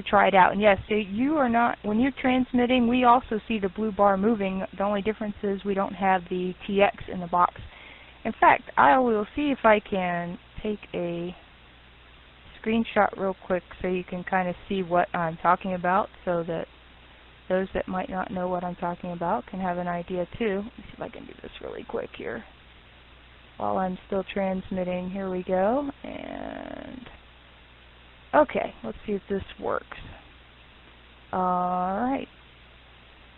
try it out. And yes, so you are not, when you're transmitting, we also see the blue bar moving. The only difference is we don't have the TX in the box. In fact, I will see if I can take a screenshot real quick so you can kind of see what I'm talking about, so that those that might not know what I'm talking about can have an idea too. Let me see if I can do this really quick here. while I'm still transmitting. Here we go. And okay, let's see if this works. Alright.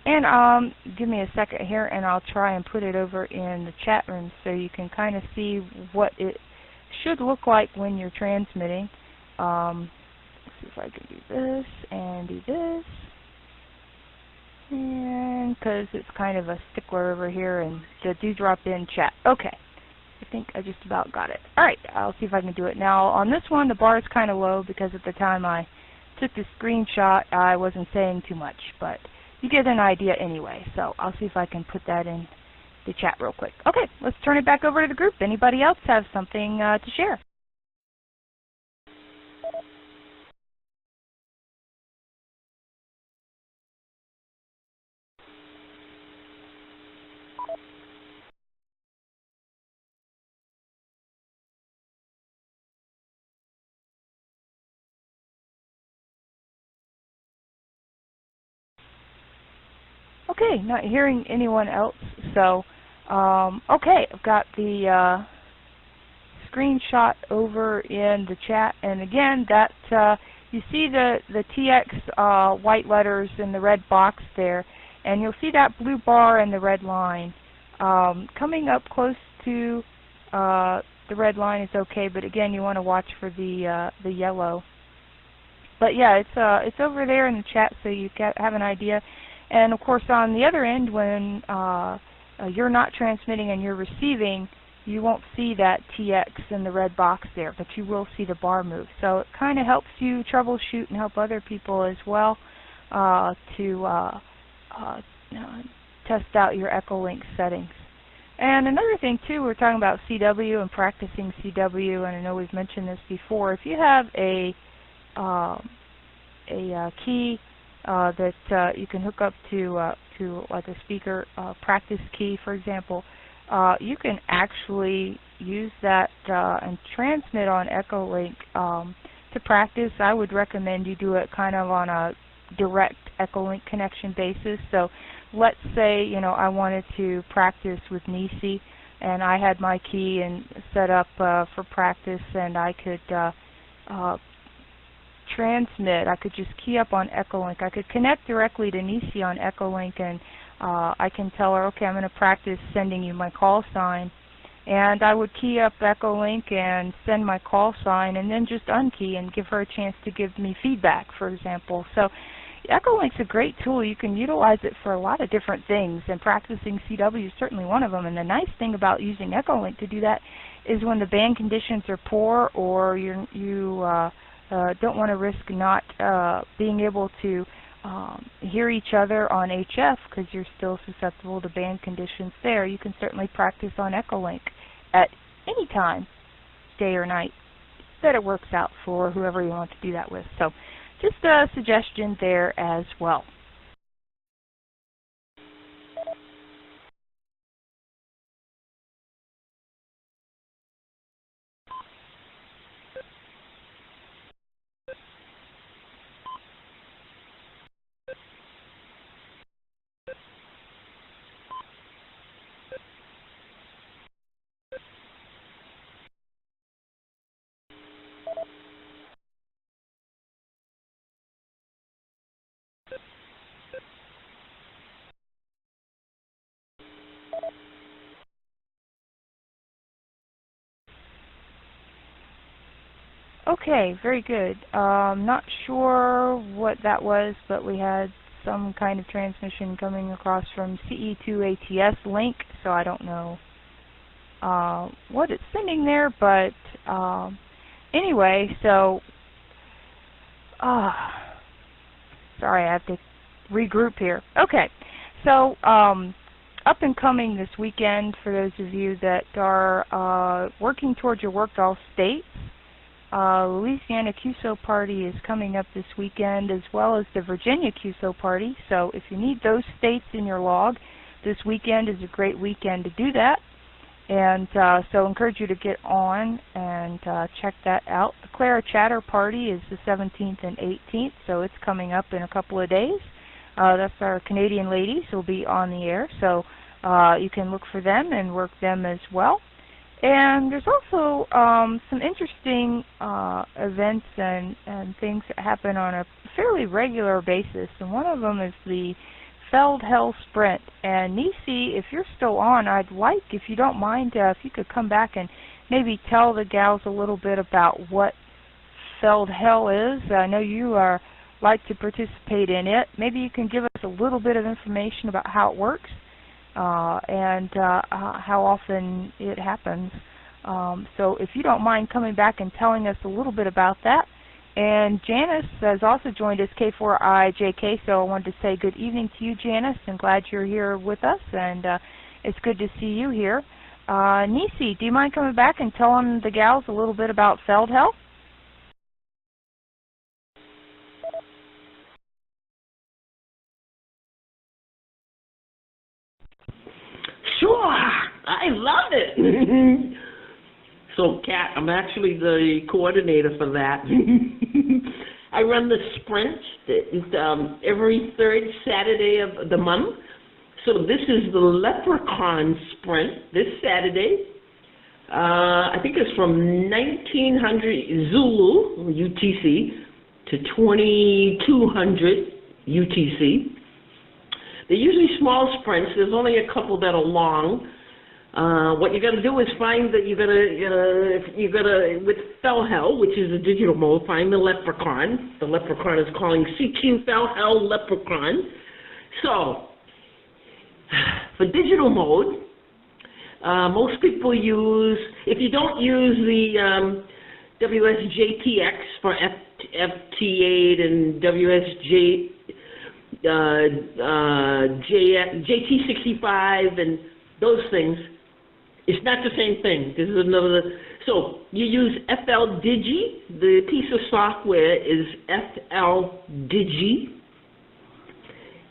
And give me a second here and I'll try and put it over in the chat room so you can kind of see what it should look like when you're transmitting. Let's see if I can do this and do this. And because it's kind of a stickler over here and the do-drop in chat. Okay. I think I just about got it. Alright, I'll see if I can do it. Now on this one the bar is kind of low because at the time I took the screenshot I wasn't saying too much, but you get an idea anyway. So I'll see if I can put that in the chat real quick. Okay, let's turn it back over to the group. Anybody else have something to share? Okay, not hearing anyone else. So, okay, I've got the screenshot over in the chat, and again, that you see the TX white letters in the red box there, and you'll see that blue bar and the red line. Coming up close to the red line is okay, but again, you want to watch for the yellow. But yeah, it's over there in the chat, so you have an idea. And of course, on the other end, when you're not transmitting and you're receiving, you won't see that TX in the red box there, but you will see the bar move. So it kind of helps you troubleshoot and help other people as well to test out your Echolink settings. And another thing too, we're talking about CW and practicing CW, and I know we've mentioned this before. If you have a key that you can hook up to like a speaker practice key, for example, you can actually use that and transmit on Echolink to practice. I would recommend you do it kind of on a direct Echolink connection basis. So let's say, you know, I wanted to practice with Nisi and I had my key and set up for practice, and I could transmit. I could just key up on Echolink. I could connect directly to Nisi on Echolink, and I can tell her, okay, I'm going to practice sending you my call sign. And I would key up Echolink and send my call sign, and then just unkey and give her a chance to give me feedback, for example. So Echolink's a great tool. You can utilize it for a lot of different things, and practicing CW is certainly one of them. And the nice thing about using Echolink to do that is when the band conditions are poor, or you don't want to risk not being able to hear each other on HF because you're still susceptible to band conditions there, you can certainly practice on Echolink at any time, day or night, that it works out for whoever you want to do that with. So just a suggestion there as well. Okay, very good. Not sure what that was, but we had some kind of transmission coming across from CE2ATS link, so I don't know what it's sending there, but anyway, so sorry, I have to regroup here. Okay, so up and coming this weekend for those of you that are working towards your Worked All States, Louisiana QSO Party is coming up this weekend, as well as the Virginia QSO Party. So if you need those states in your log, this weekend is a great weekend to do that. And so I encourage you to get on and check that out. The Clara Chatter Party is the 17th and 18th, so it's coming up in a couple of days. That's our Canadian ladies who will be on the air, so you can look for them and work them as well. And there's also some interesting events and things that happen on a fairly regular basis, and one of them is the Feldhell Sprint. And Nisi, if you're still on, I'd like, if you don't mind, if you could come back and maybe tell the gals a little bit about what Feldhell is. I know you like to participate in it. Maybe you can give us a little bit of information about how it works and how often it happens. So if you don't mind coming back and telling us a little bit about that. And Janice has also joined us, K4IJK, so I wanted to say good evening to you, Janice, and glad you're here with us, and it's good to see you here. Nisi, do you mind coming back and telling the gals a little bit about Feldhell? Sure, I love it. So, Kat, I'm actually the coordinator for that. I run the sprint every third Saturday of the month. So this is the Leprechaun Sprint this Saturday. I think it's from 1900 Zulu, UTC, to 2200 UTC. They're usually small sprints. There's only a couple that are long. What you're going to do is find that you're going to with Feldhell, which is a digital mode, find the Leprechaun. The Leprechaun is calling CQ Feldhell Leprechaun. So, for digital mode, most people use, if you don't use the WSJTX for FT8 and JT65 and those things, it's not the same thing. This is another. So you use FL Digi. The piece of software is FL Digi.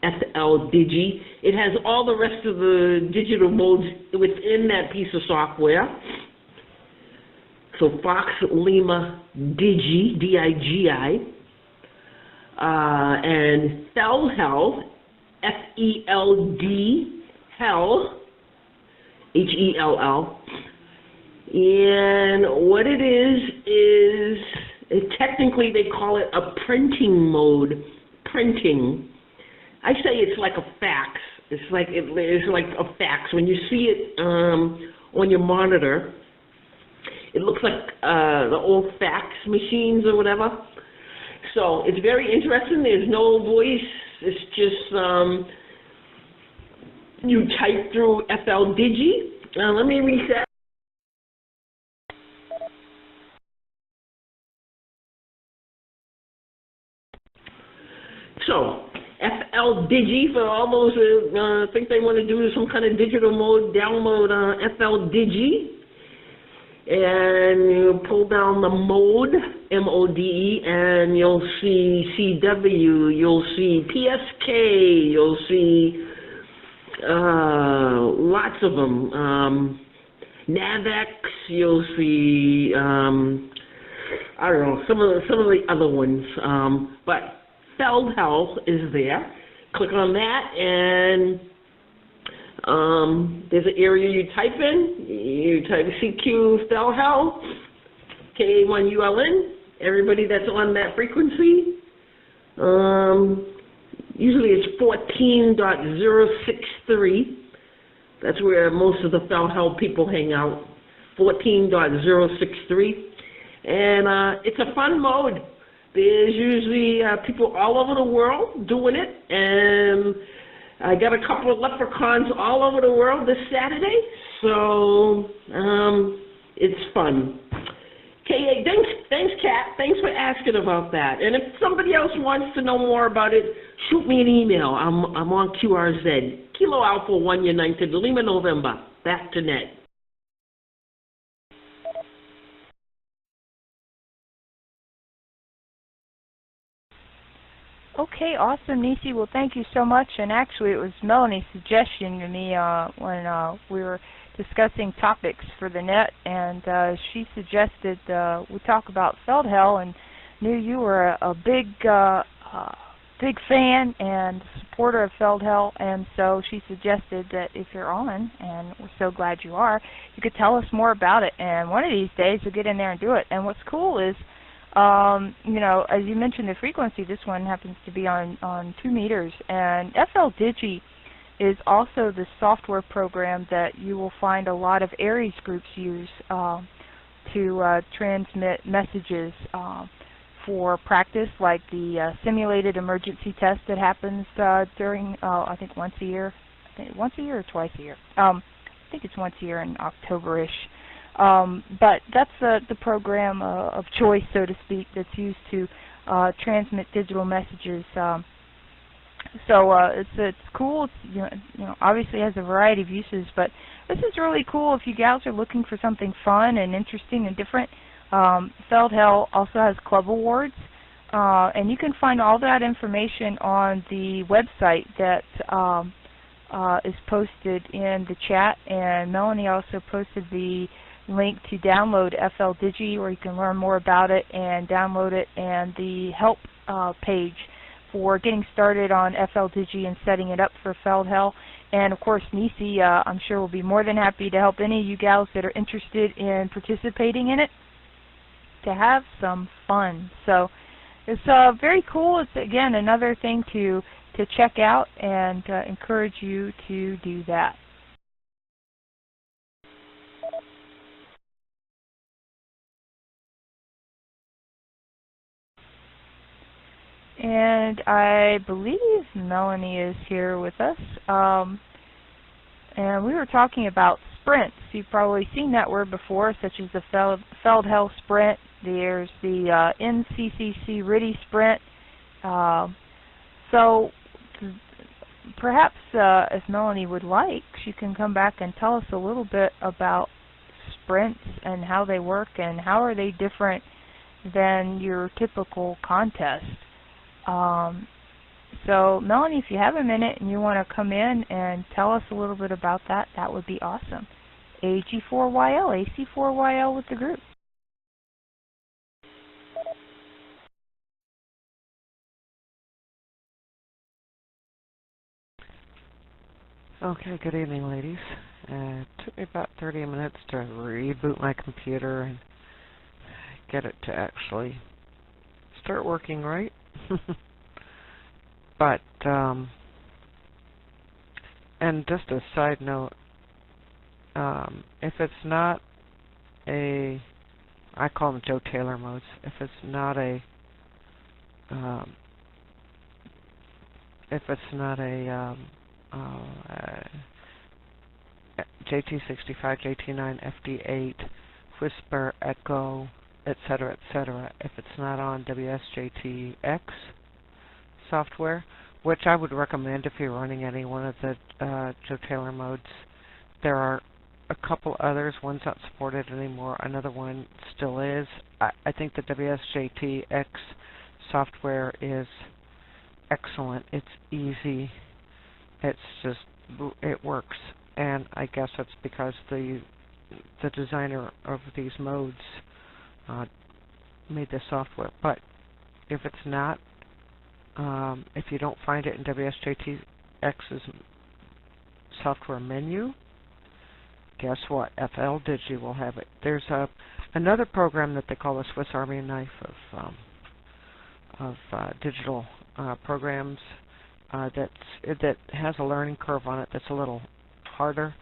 FL Digi. It has all the rest of the digital modes within that piece of software. So Fox Lima Digi, D-I-G-I, and Feldhell, F-E-L-D, Hell, H-E-L-L. And what it is technically they call it a printing mode. Printing. I say it's like a fax. It's like a fax. When you see it on your monitor, it looks like the old fax machines or whatever. So it's very interesting. There's no voice. It's just you type through FL Digi. Let me reset. So FL Digi, for all those think they want to do some kind of digital mode, download FL Digi. And you pull down the mode, M-O-D-E, and you'll see CW, you'll see PSK, you'll see lots of them. NAVX, you'll see, I don't know, some of the other ones. But Feldhell is there. Click on that, and there's an area you type in. You type CQ Feldhell, K1ULN. Everybody that's on that frequency. Usually it's 14.063. That's where most of the Feldhell people hang out. 14.063. And it's a fun mode. There's usually people all over the world doing it. And I got a couple of leprechauns all over the world this Saturday, so it's fun. Okay, thanks, Kat. Thanks for asking about that. And if somebody else wants to know more about it, shoot me an email. I'm on QRZ, Kilo Alpha 1 United, Lima November, back to net. Okay, awesome, Nisi. Well, thank you so much. And actually, it was Melanie's suggestion to me when we were discussing topics for the net, and she suggested we talk about Feldhell, and knew you were a big big fan and supporter of Feldhell, and so she suggested that if you're on, and we're so glad you are, you could tell us more about it. And one of these days we'll get in there and do it. And what's cool is, you know, as you mentioned the frequency, this one happens to be on 2 meters, and FL Digi is also the software program that you will find a lot of Aries groups use to transmit messages for practice, like the simulated emergency test that happens during, I think once a year. Once a year or twice a year? I think it's once a year in October-ish. But that's the program of choice, so to speak, that's used to transmit digital messages. So it's cool. It's, you know, obviously has a variety of uses, but this is really cool if you gals are looking for something fun and interesting and different. Feldhell also has club awards, and you can find all that information on the website that is posted in the chat, and Melanie also posted the link to download FL Digi, where you can learn more about it and download it, and the help page for getting started on FL Digi and setting it up for Feldhell. And of course, Nisi, I'm sure, will be more than happy to help any of you gals that are interested in participating in it to have some fun. So it's very cool. It's, again, another thing to check out, and encourage you to do that. And I believe Melanie is here with us. And we were talking about sprints. You've probably seen that word before, such as the Feldhell sprint. There's the NCCC RIDI sprint. So perhaps if Melanie would like, she can come back and tell us a little bit about sprints and how they work and how are they different than your typical contest. So Melanie, if you have a minute and you want to come in and tell us a little bit about that, that would be awesome. AG4YL, AC4YL with the group. Okay, good evening, ladies. It took me about 30 minutes to reboot my computer and get it to actually start working right. But, and just a side note, if it's not a, I call them Joe Taylor modes, if it's not a, JT65, JT9, FD8, Whisper, Echo, etc., etc., if it's not on WSJTX software, which I would recommend if you're running any one of the Joe Taylor modes. There are a couple others. One's not supported anymore. Another one still is. I think the WSJTX software is excellent. It's easy. It's just, it works. And I guess that's because the designer of these modes made the software. But if it's not, if you don't find it in WSJTX's software menu, guess what? FL Digi will have it. There's another program that they call the Swiss Army knife of digital programs that has a learning curve on it that's a little harder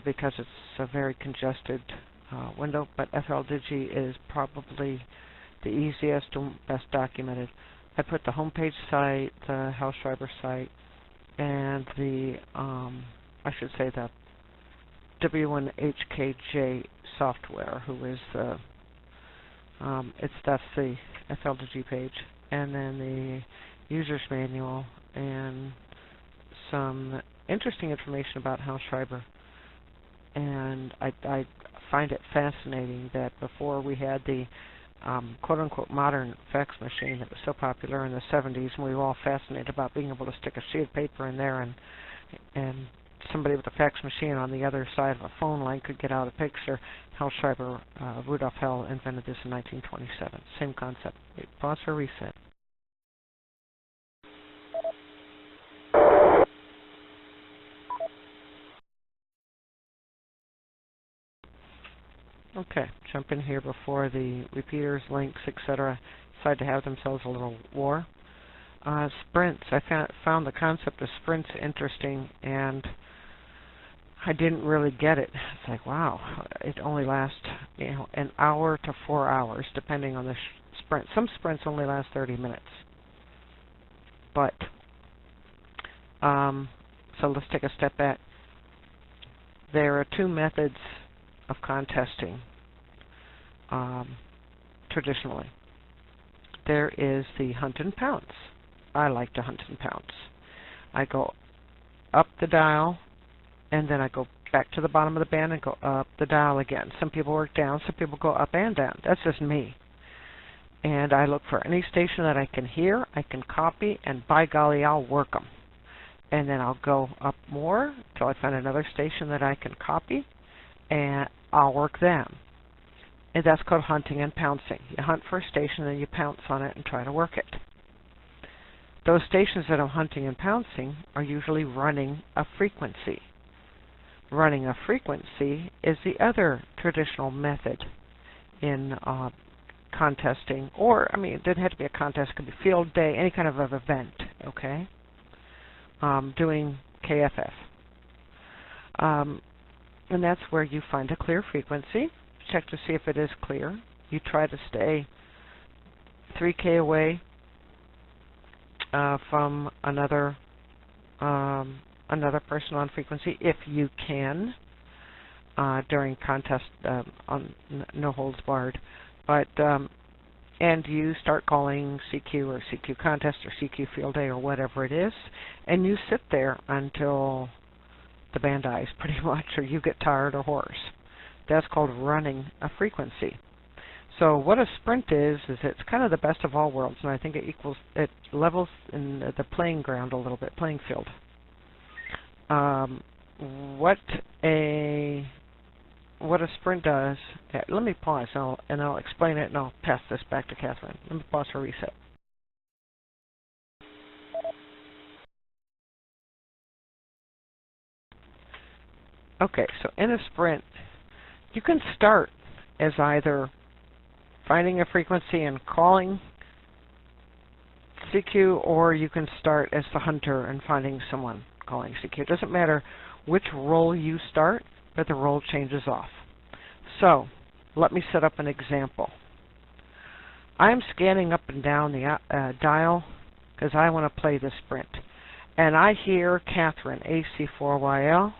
because it's a very congested window, but FL Digi is probably the easiest and best documented. I put the homepage site, the Hausschreiber site, and the, I should say the W1HKJ software, who is the, that's the FL Digi page, and then the user's manual and some interesting information about Hausschreiber. And I find it fascinating that before we had the quote-unquote modern fax machine that was so popular in the 70s, and we were all fascinated about being able to stick a sheet of paper in there and somebody with a fax machine on the other side of a phone line could get out a picture. Hausschreiber, Rudolf Hell invented this in 1927. Same concept. Wait, pause for reset. Okay, jump in here before the repeaters, links, etc. decide to have themselves a little war. Sprints. I found the concept of sprints interesting, and I didn't really get it. It's like, wow, it only lasts, an hour to 4 hours, depending on the sprint. Some sprints only last 30 minutes. But, so let's take a step back. There are two methods of contesting, traditionally. There is the hunt and pounce. I like to hunt and pounce. I go up the dial, and then I go back to the bottom of the band and go up the dial again. Some people work down, some people go up and down. That's just me. And I look for any station that I can hear, I can copy, and by golly, I'll work them. And then I'll go up more until I find another station that I can copy, and I'll work them. And that's called hunting and pouncing. You hunt for a station, and you pounce on it and try to work it. Those stations that I'm hunting and pouncing are usually running a frequency. Running a frequency is the other traditional method in contesting, or, I mean, it didn't have to be a contest, it could be field day, any kind of event, okay? Doing KFF. And that's where you find a clear frequency, check to see if it is clear. You try to stay 3K away from another person on frequency if you can during contest on no holds barred. But and you start calling CQ or CQ contest or CQ field day or whatever it is, and you sit there until the band dies pretty much, or you get tired or hoarse. That's called running a frequency. So what a sprint is it's kind of the best of all worlds, and I think it levels in the playing ground a little bit, playing field. What a sprint does, let me pause and I'll explain it, and I'll pass this back to Catherine. Let me pause for reset. Okay, so in a sprint, you can start as either finding a frequency and calling CQ, or you can start as the hunter and finding someone calling CQ. It doesn't matter which role you start, but the role changes off. So, let me set up an example. I'm scanning up and down the dial because I want to play the sprint. And I hear Catherine, AC4YL,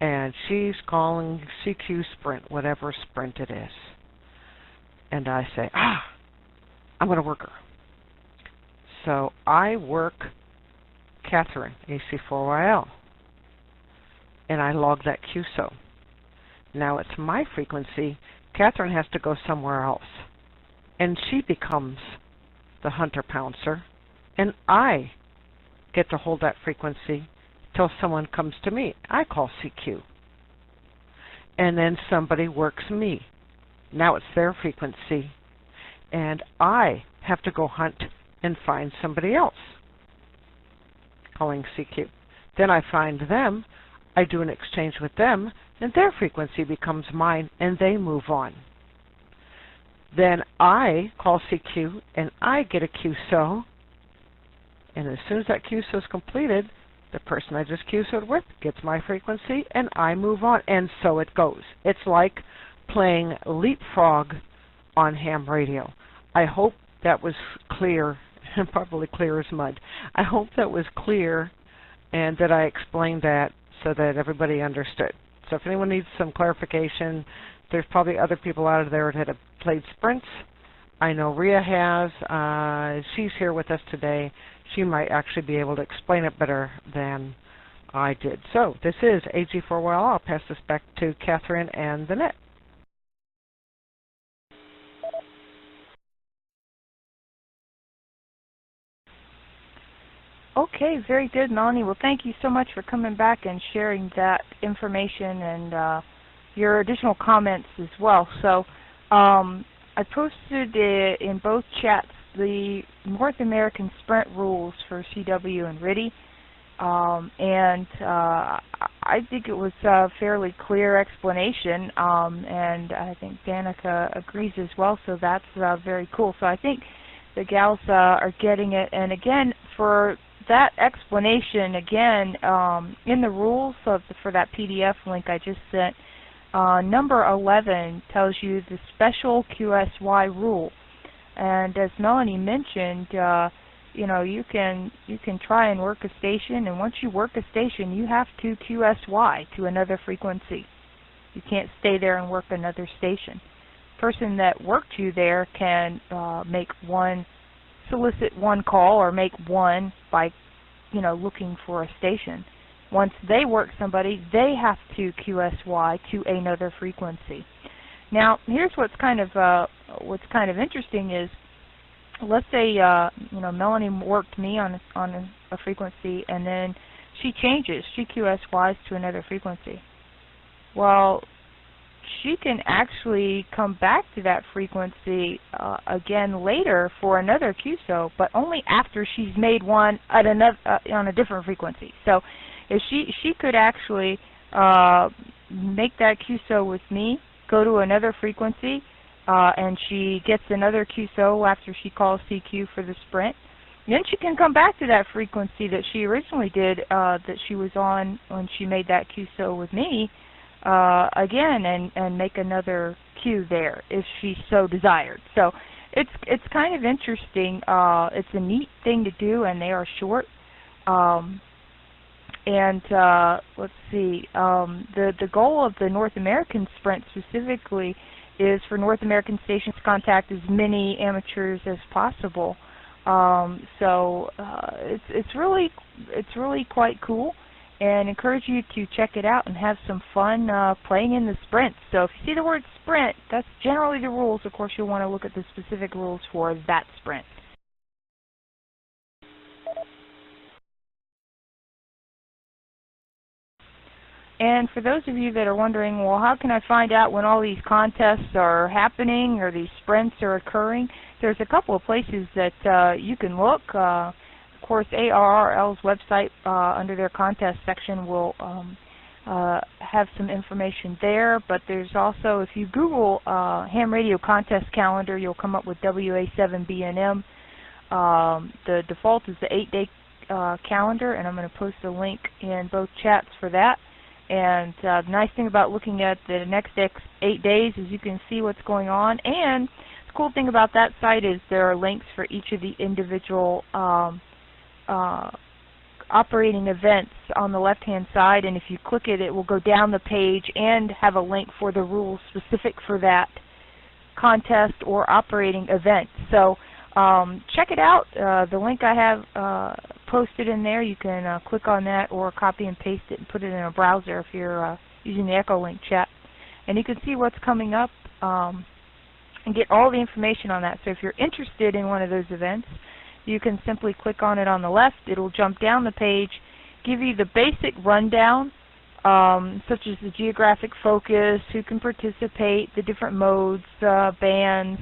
and she's calling CQ sprint, whatever sprint it is. And I say, I'm going to work her. So I work Catherine, AC4YL, and I log that QSO. Now it's my frequency. Catherine has to go somewhere else, and she becomes the hunter pouncer, and I get to hold that frequency till someone comes to me. I call CQ, and then somebody works me. Now it's their frequency, and I have to go hunt and find somebody else calling CQ. Then I find them, I do an exchange with them, and their frequency becomes mine, and they move on. Then I call CQ, and I get a QSO, and as soon as that QSO is completed, the person I just QSO'd with gets my frequency, and I move on, and so it goes. It's like playing leapfrog on ham radio. I hope that was clear, and probably clear as mud. I hope that was clear and that I explained that so that everybody understood. So if anyone needs some clarification, there's probably other people out there that have played sprints. I know Rhea has. She's here with us today. She might actually be able to explain it better than I did. So this is AG4YL. I'll pass this back to Catherine and the net. Okay, very good, Melanie. Well, thank you so much for coming back and sharing that information and your additional comments as well. So I posted in both chats the North American Sprint rules for CW and RTTY. And I think it was a fairly clear explanation, and I think Danica agrees as well, so that's very cool. So I think the gals are getting it. And again, for that explanation, again, in the rules for that PDF link I just sent, number 11 tells you the special QSY rule. And as Melanie mentioned, you know, you can try and work a station, and once you work a station, you have to QSY to another frequency. You can't stay there and work another station. Person that worked you there can solicit one call or make one by, you know, looking for a station. Once they work somebody, they have to QSY to another frequency. Now, here's what's kind of interesting is, let's say you know, Melanie worked me on a frequency, and then she changes, she QSYs to another frequency. Well, she can actually come back to that frequency again later for another QSO, but only after she's made one at another on a different frequency. So if she could actually make that QSO with me, go to another frequency, and she gets another QSO after she calls CQ for the sprint. Then she can come back to that frequency that she originally did, that she was on when she made that QSO with me, again, and make another Q there if she so desired. So it's kind of interesting. It's a neat thing to do, and they are short. And let's see, the goal of the North American sprint specifically is for North American stations to contact as many amateurs as possible. So it's really quite cool, and encourage you to check it out and have some fun playing in the sprint. So if you see the word sprint, that's generally the rules. Of course, you'll want to look at the specific rules for that sprint. And for those of you that are wondering, well, how can I find out when all these contests are happening or these sprints are occurring? There's a couple of places that you can look. Of course, ARRL's website under their contest section will have some information there. But there's also, if you Google ham radio contest calendar, you'll come up with WA7BNM. The default is the 8-day calendar, and I'm going to post a link in both chats for that. And the nice thing about looking at the next 8 days is you can see what's going on. And the cool thing about that site is there are links for each of the individual operating events on the left-hand side. And if you click it, it will go down the page and have a link for the rules specific for that contest or operating event. So check it out. The link I have posted in there, you can click on that or copy and paste it and put it in a browser if you're using the EchoLink chat. And you can see what's coming up and get all the information on that. So if you're interested in one of those events, you can simply click on it on the left. It'll jump down the page, give you the basic rundown, such as the geographic focus, who can participate, the different modes, bands,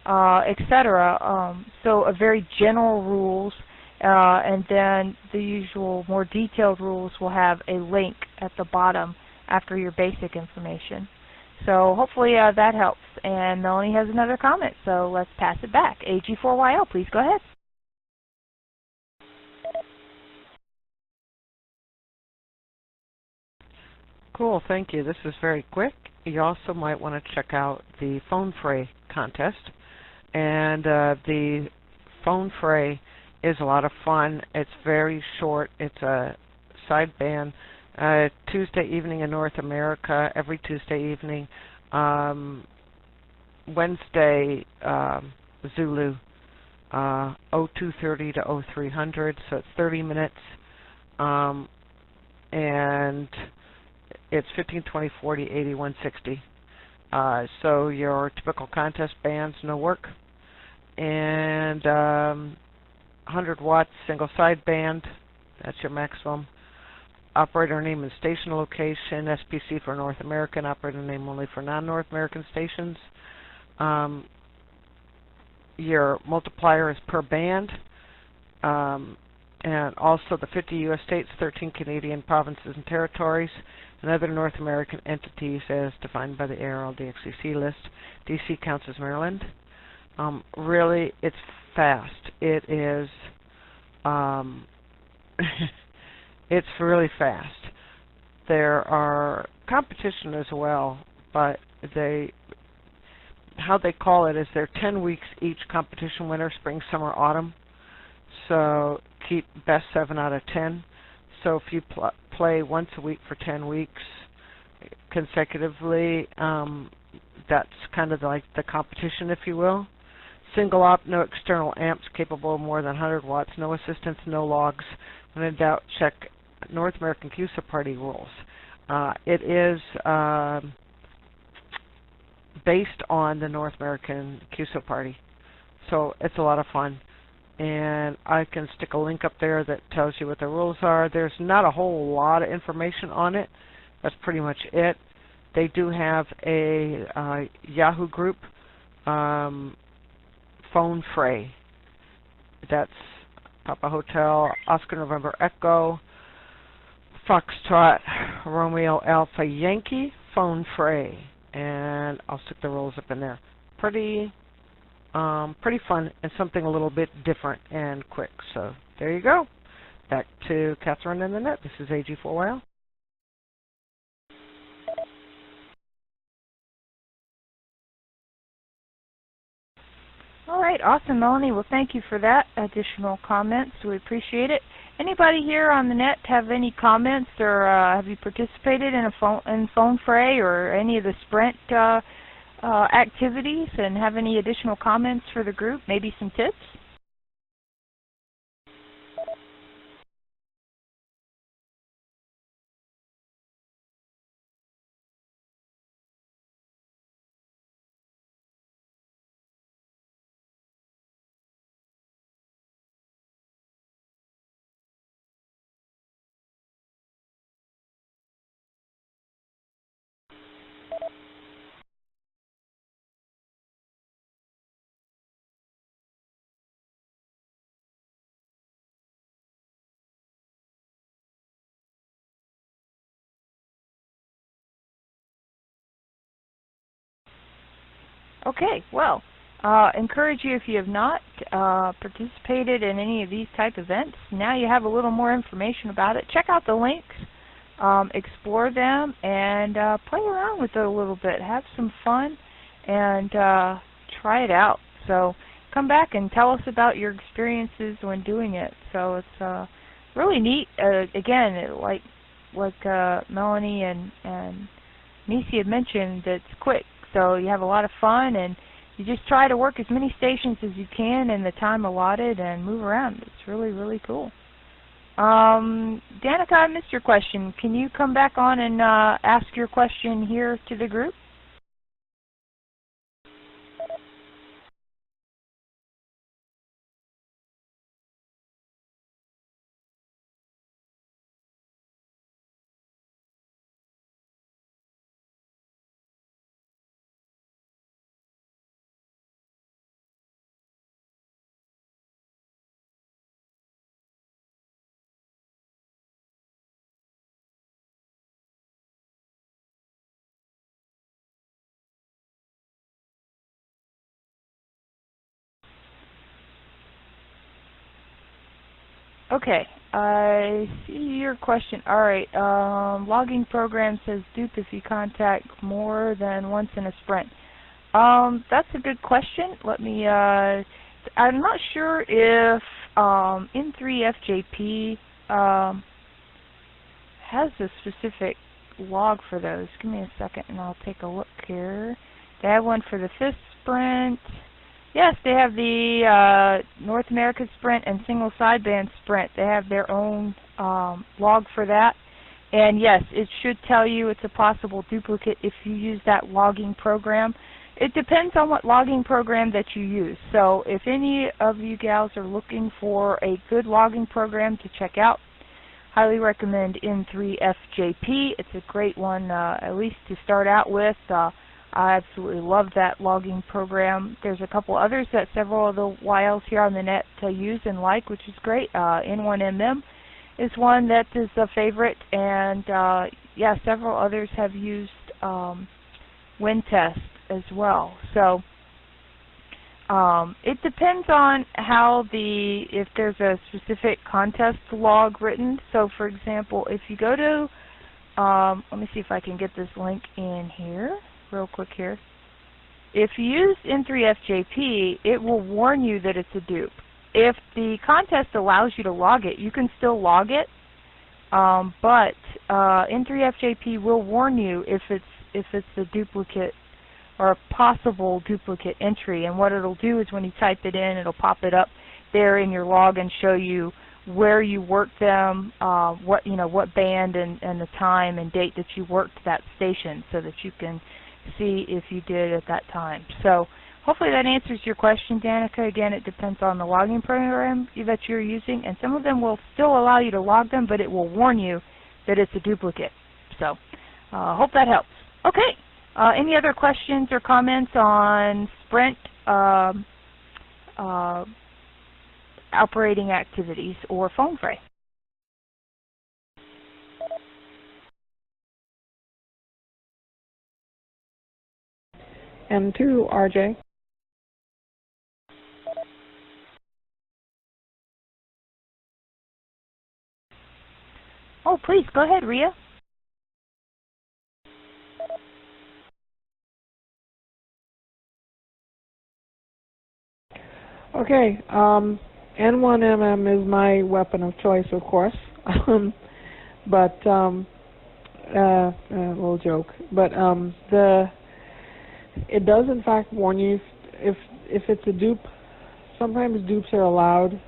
etc. So a very general rules, and then the usual more detailed rules will have a link at the bottom after your basic information. So hopefully that helps. And Melanie has another comment, so let's pass it back. AG4YL, please go ahead. Cool, thank you. This is very quick. You also might want to check out the phone fray contest. And the phone fray is a lot of fun. It's very short. It's a sideband. Tuesday evening in North America, every Tuesday evening. Wednesday, Zulu, 0230 to 0300, so it's 30 minutes. And it's 15, 20, 40, 80, 160. So your typical contest bands, no work. And 100 watts single sideband, that's your maximum. Operator name and station location, SPC for North American, operator name only for non-North American stations. Your multiplier is per band. and also the 50 U.S. states, 13 Canadian provinces and territories, and other North American entities as defined by the ARL-DXCC list. D.C. counts as Maryland. Really, it's fast. It is, it's really fast. There are competition as well, but how they call it is they're 10 weeks each competition winner, spring, summer, autumn. So keep best 7 out of 10. So if you play once a week for 10 weeks consecutively, that's kind of like the competition, if you will. Single op, no external amps, capable of more than 100 watts, no assistance, no logs. When in doubt, check North American CUSA Party rules. It is based on the North American CUSA Party, so it's a lot of fun. And I can stick a link up there that tells you what the rules are. There's not a whole lot of information on it. That's pretty much it. They do have a Yahoo group, Phone Fray. That's Papa Hotel, Oscar November Echo, Foxtrot, Romeo Alpha Yankee, Phone Fray. And I'll stick the rules up in there. Pretty fun and something a little bit different and quick. So there you go. Back to Catherine and the net. This is AG4YL. All right, awesome, Melanie. Well, thank you for that additional comments. We appreciate it. Anybody here on the net have any comments, or have you participated in Phone Fray or any of the Sprint activities, and have any additional comments for the group? Maybe some tips? Okay, well, encourage you, if you have not participated in any of these type events, now you have a little more information about it. Check out the links, explore them, and play around with it a little bit. Have some fun and try it out. So come back and tell us about your experiences when doing it. So it's really neat. Again, like Melanie and Nisi had mentioned, it's quick. So you have a lot of fun, and you just try to work as many stations as you can in the time allotted and move around. It's really, really cool. Danica, I missed your question. Can you come back on and ask your question here to the group? Okay, I see your question. All right, logging program says dupe if you contact more than once in a sprint. That's a good question. Let me, I'm not sure if N3FJP has a specific log for those. Give me a second and I'll take a look here. They have one for the 5th sprint. Yes, they have the North America Sprint and single sideband Sprint. They have their own log for that. And yes, it should tell you it's a possible duplicate if you use that logging program. It depends on what logging program that you use. So if any of you gals are looking for a good logging program to check out, highly recommend N3FJP. It's a great one, at least to start out with. I absolutely love that logging program. There's a couple others that several of the YLs here on the net use and like, which is great. N1MM is one that is a favorite, and yeah, several others have used WinTest as well. So it depends on how if there's a specific contest log written. So for example, if you go to, let me see if I can get this link in here real quick here. If you use N3FJP, it will warn you that it's a dupe. If the contest allows you to log it, you can still log it, but N3FJP will warn you if it's a duplicate or a possible duplicate entry. And what it'll do is when you type it in, it'll pop it up there in your log and show you where you worked them, what band and the time and date that you worked that station, so that you can see if you did at that time. So hopefully that answers your question, Danica. Again, it depends on the logging program that you're using, and some of them will still allow you to log them, but it will warn you that it's a duplicate. So hope that helps. Okay. Any other questions or comments on Sprint operating activities or phone fray? N2, RJ. Oh, please, go ahead, Rhea. Okay, N1MM is my weapon of choice, of course, but a little joke. But it does in fact warn you if it's a dupe. Sometimes dupes are allowed,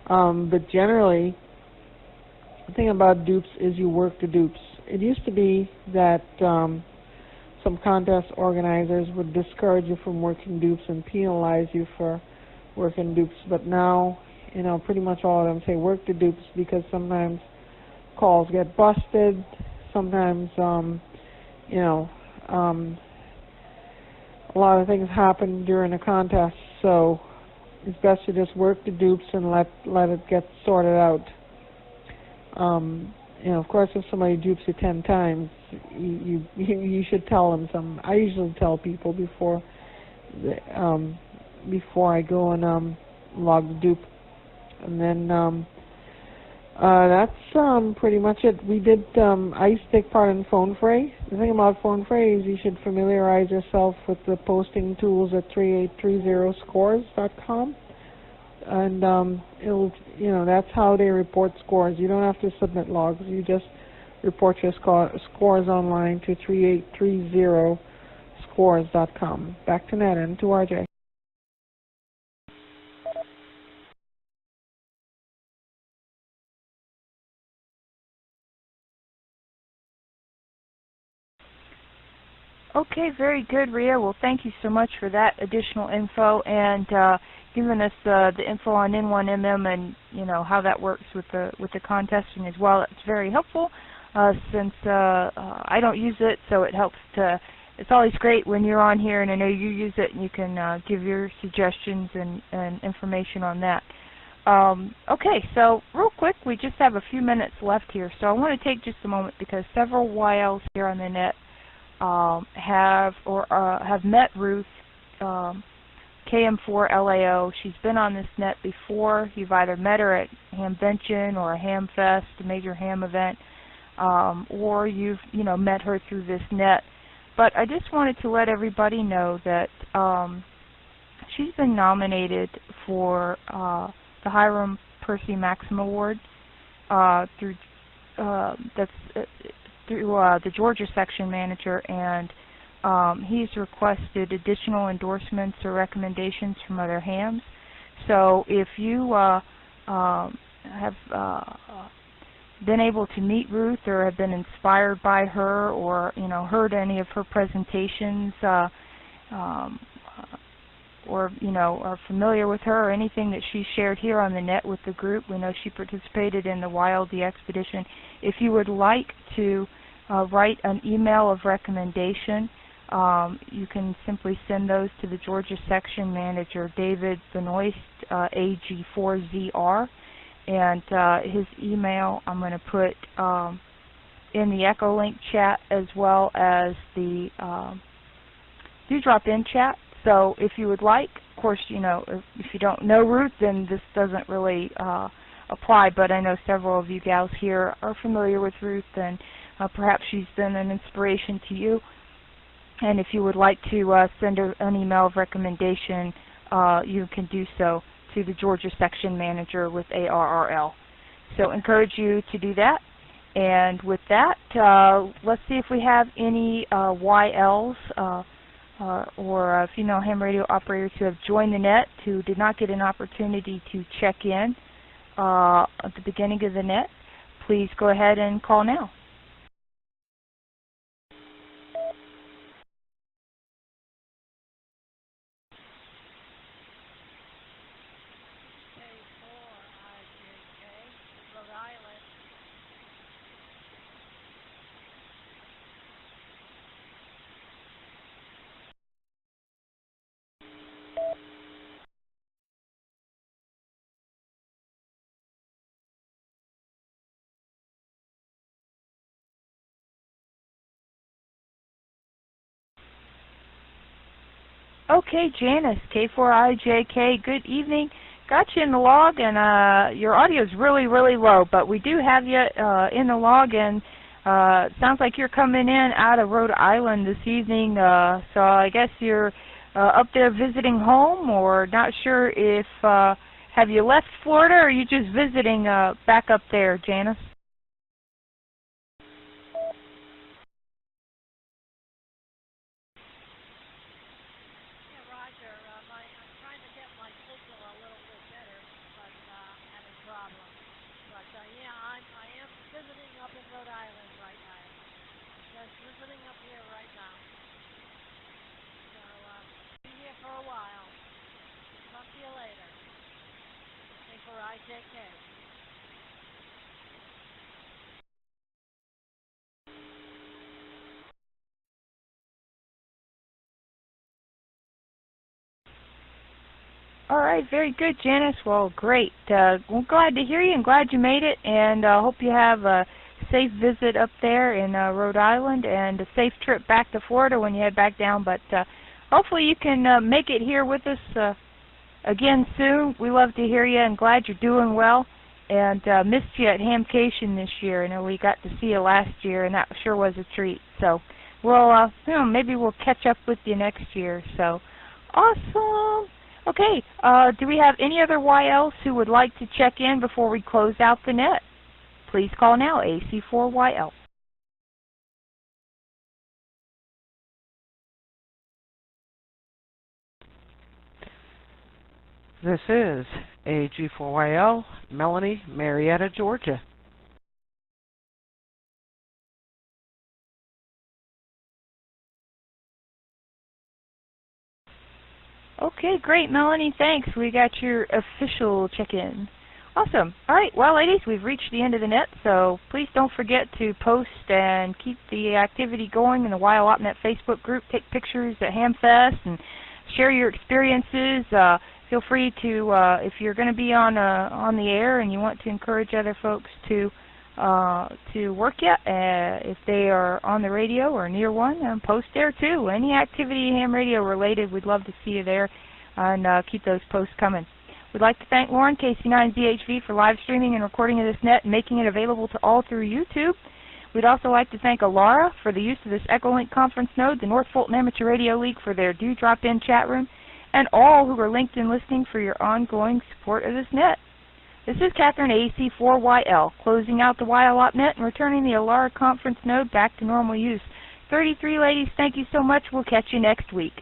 but generally, the thing about dupes is you work the dupes. It used to be that some contest organizers would discourage you from working dupes and penalize you for working dupes, but now, pretty much all of them say work the dupes, because sometimes calls get busted, sometimes, a lot of things happen during a contest, so it's best to just work the dupes and let it get sorted out. Of course, if somebody dupes you 10 times, you should tell them I usually tell people before I go and log the dupe, and then that's pretty much it. We did. I used to take part in Phone Fray. The thing about Phone Fray is you should familiarize yourself with the posting tools at 3830scores.com, and it'll, that's how they report scores. You don't have to submit logs. You just report your scores online to 3830scores.com. Back to Ned and to RJ. Okay, very good, Rhea. Well, thank you so much for that additional info and giving us the info on N1MM and how that works with the contesting as well. It's very helpful since I don't use it, so it helps to. It's always great when you're on here and I know you use it and you can give your suggestions and information on that. Okay, so real quick, we just have a few minutes left here, so I want to take just a moment because several YLs here on the net have met Ruth, KM4LAO. She's been on this net before. You've either met her at Hamvention or a Ham Fest, a major ham event, or you've met her through this net. But I just wanted to let everybody know that she's been nominated for the Hiram Percy Maxim Award through the Georgia section manager, and he's requested additional endorsements or recommendations from other hams. So if you have been able to meet Ruth or have been inspired by her or heard any of her presentations or are familiar with her or anything that she shared here on the net with the group, we know she participated in the YLD expedition. If you would like to write an email of recommendation you can simply send those to the Georgia Section Manager, David Benoist, AG4ZR, and his email I'm going to put in the Echolink chat as well as the Do-Drop-In chat. So if you would like, of course, you know, if you don't know Ruth, then this doesn't really apply, but I know several of you gals here are familiar with Ruth, and perhaps she's been an inspiration to you. And if you would like to send an email of recommendation, you can do so to the Georgia Section Manager with ARRL. So encourage you to do that. And with that, let's see if we have any YLs or female ham radio operators who have joined the net who did not get an opportunity to check in at the beginning of the net. Please go ahead and call now. Okay, Janice, K4IJK, good evening. Got you in the log, and your audio is really, really low, but we do have you in the log, and it sounds like you're coming in out of Rhode Island this evening, so I guess you're up there visiting home, or not sure if, have you left Florida, or are you just visiting back up there, Janice? All right, very good, Janice. Well, great. We're glad to hear you and glad you made it, and hope you have a safe visit up there in Rhode Island and a safe trip back to Florida when you head back down. But hopefully you can make it here with us again soon. We love to hear you and glad you're doing well, and missed you at Hamcation this year. I know we got to see you last year, and that sure was a treat. So we'll, you know, maybe we'll catch up with you next year. So awesome. Okay, do we have any other YLs who would like to check in before we close out the net? Please call now, AC4YL. This is AG4YL, Melanie, Marietta, Georgia. Okay, great, Melanie. Thanks. We got your official check-in. Awesome. All right, well, ladies, we've reached the end of the net, so please don't forget to post and keep the activity going in the WildOpNet Facebook group. Take pictures at HamFest and share your experiences. Feel free to, if you're going to be on the air and you want to encourage other folks to work you, if they are on the radio or near one, post there too. Any activity ham radio related, we'd love to see you there, and keep those posts coming. We'd like to thank Lauren, KC9ZHV, for live streaming and recording of this net and making it available to all through YouTube. We'd also like to thank ALARA for the use of this Echolink conference node, the North Fulton Amateur Radio League for their Do-Drop-In chat room, and all who are linked and listening for your ongoing support of this net. This is Catherine, AC4YL, closing out the WildOpNet and returning the ALARA conference node back to normal use. 33 ladies, thank you so much. We'll catch you next week.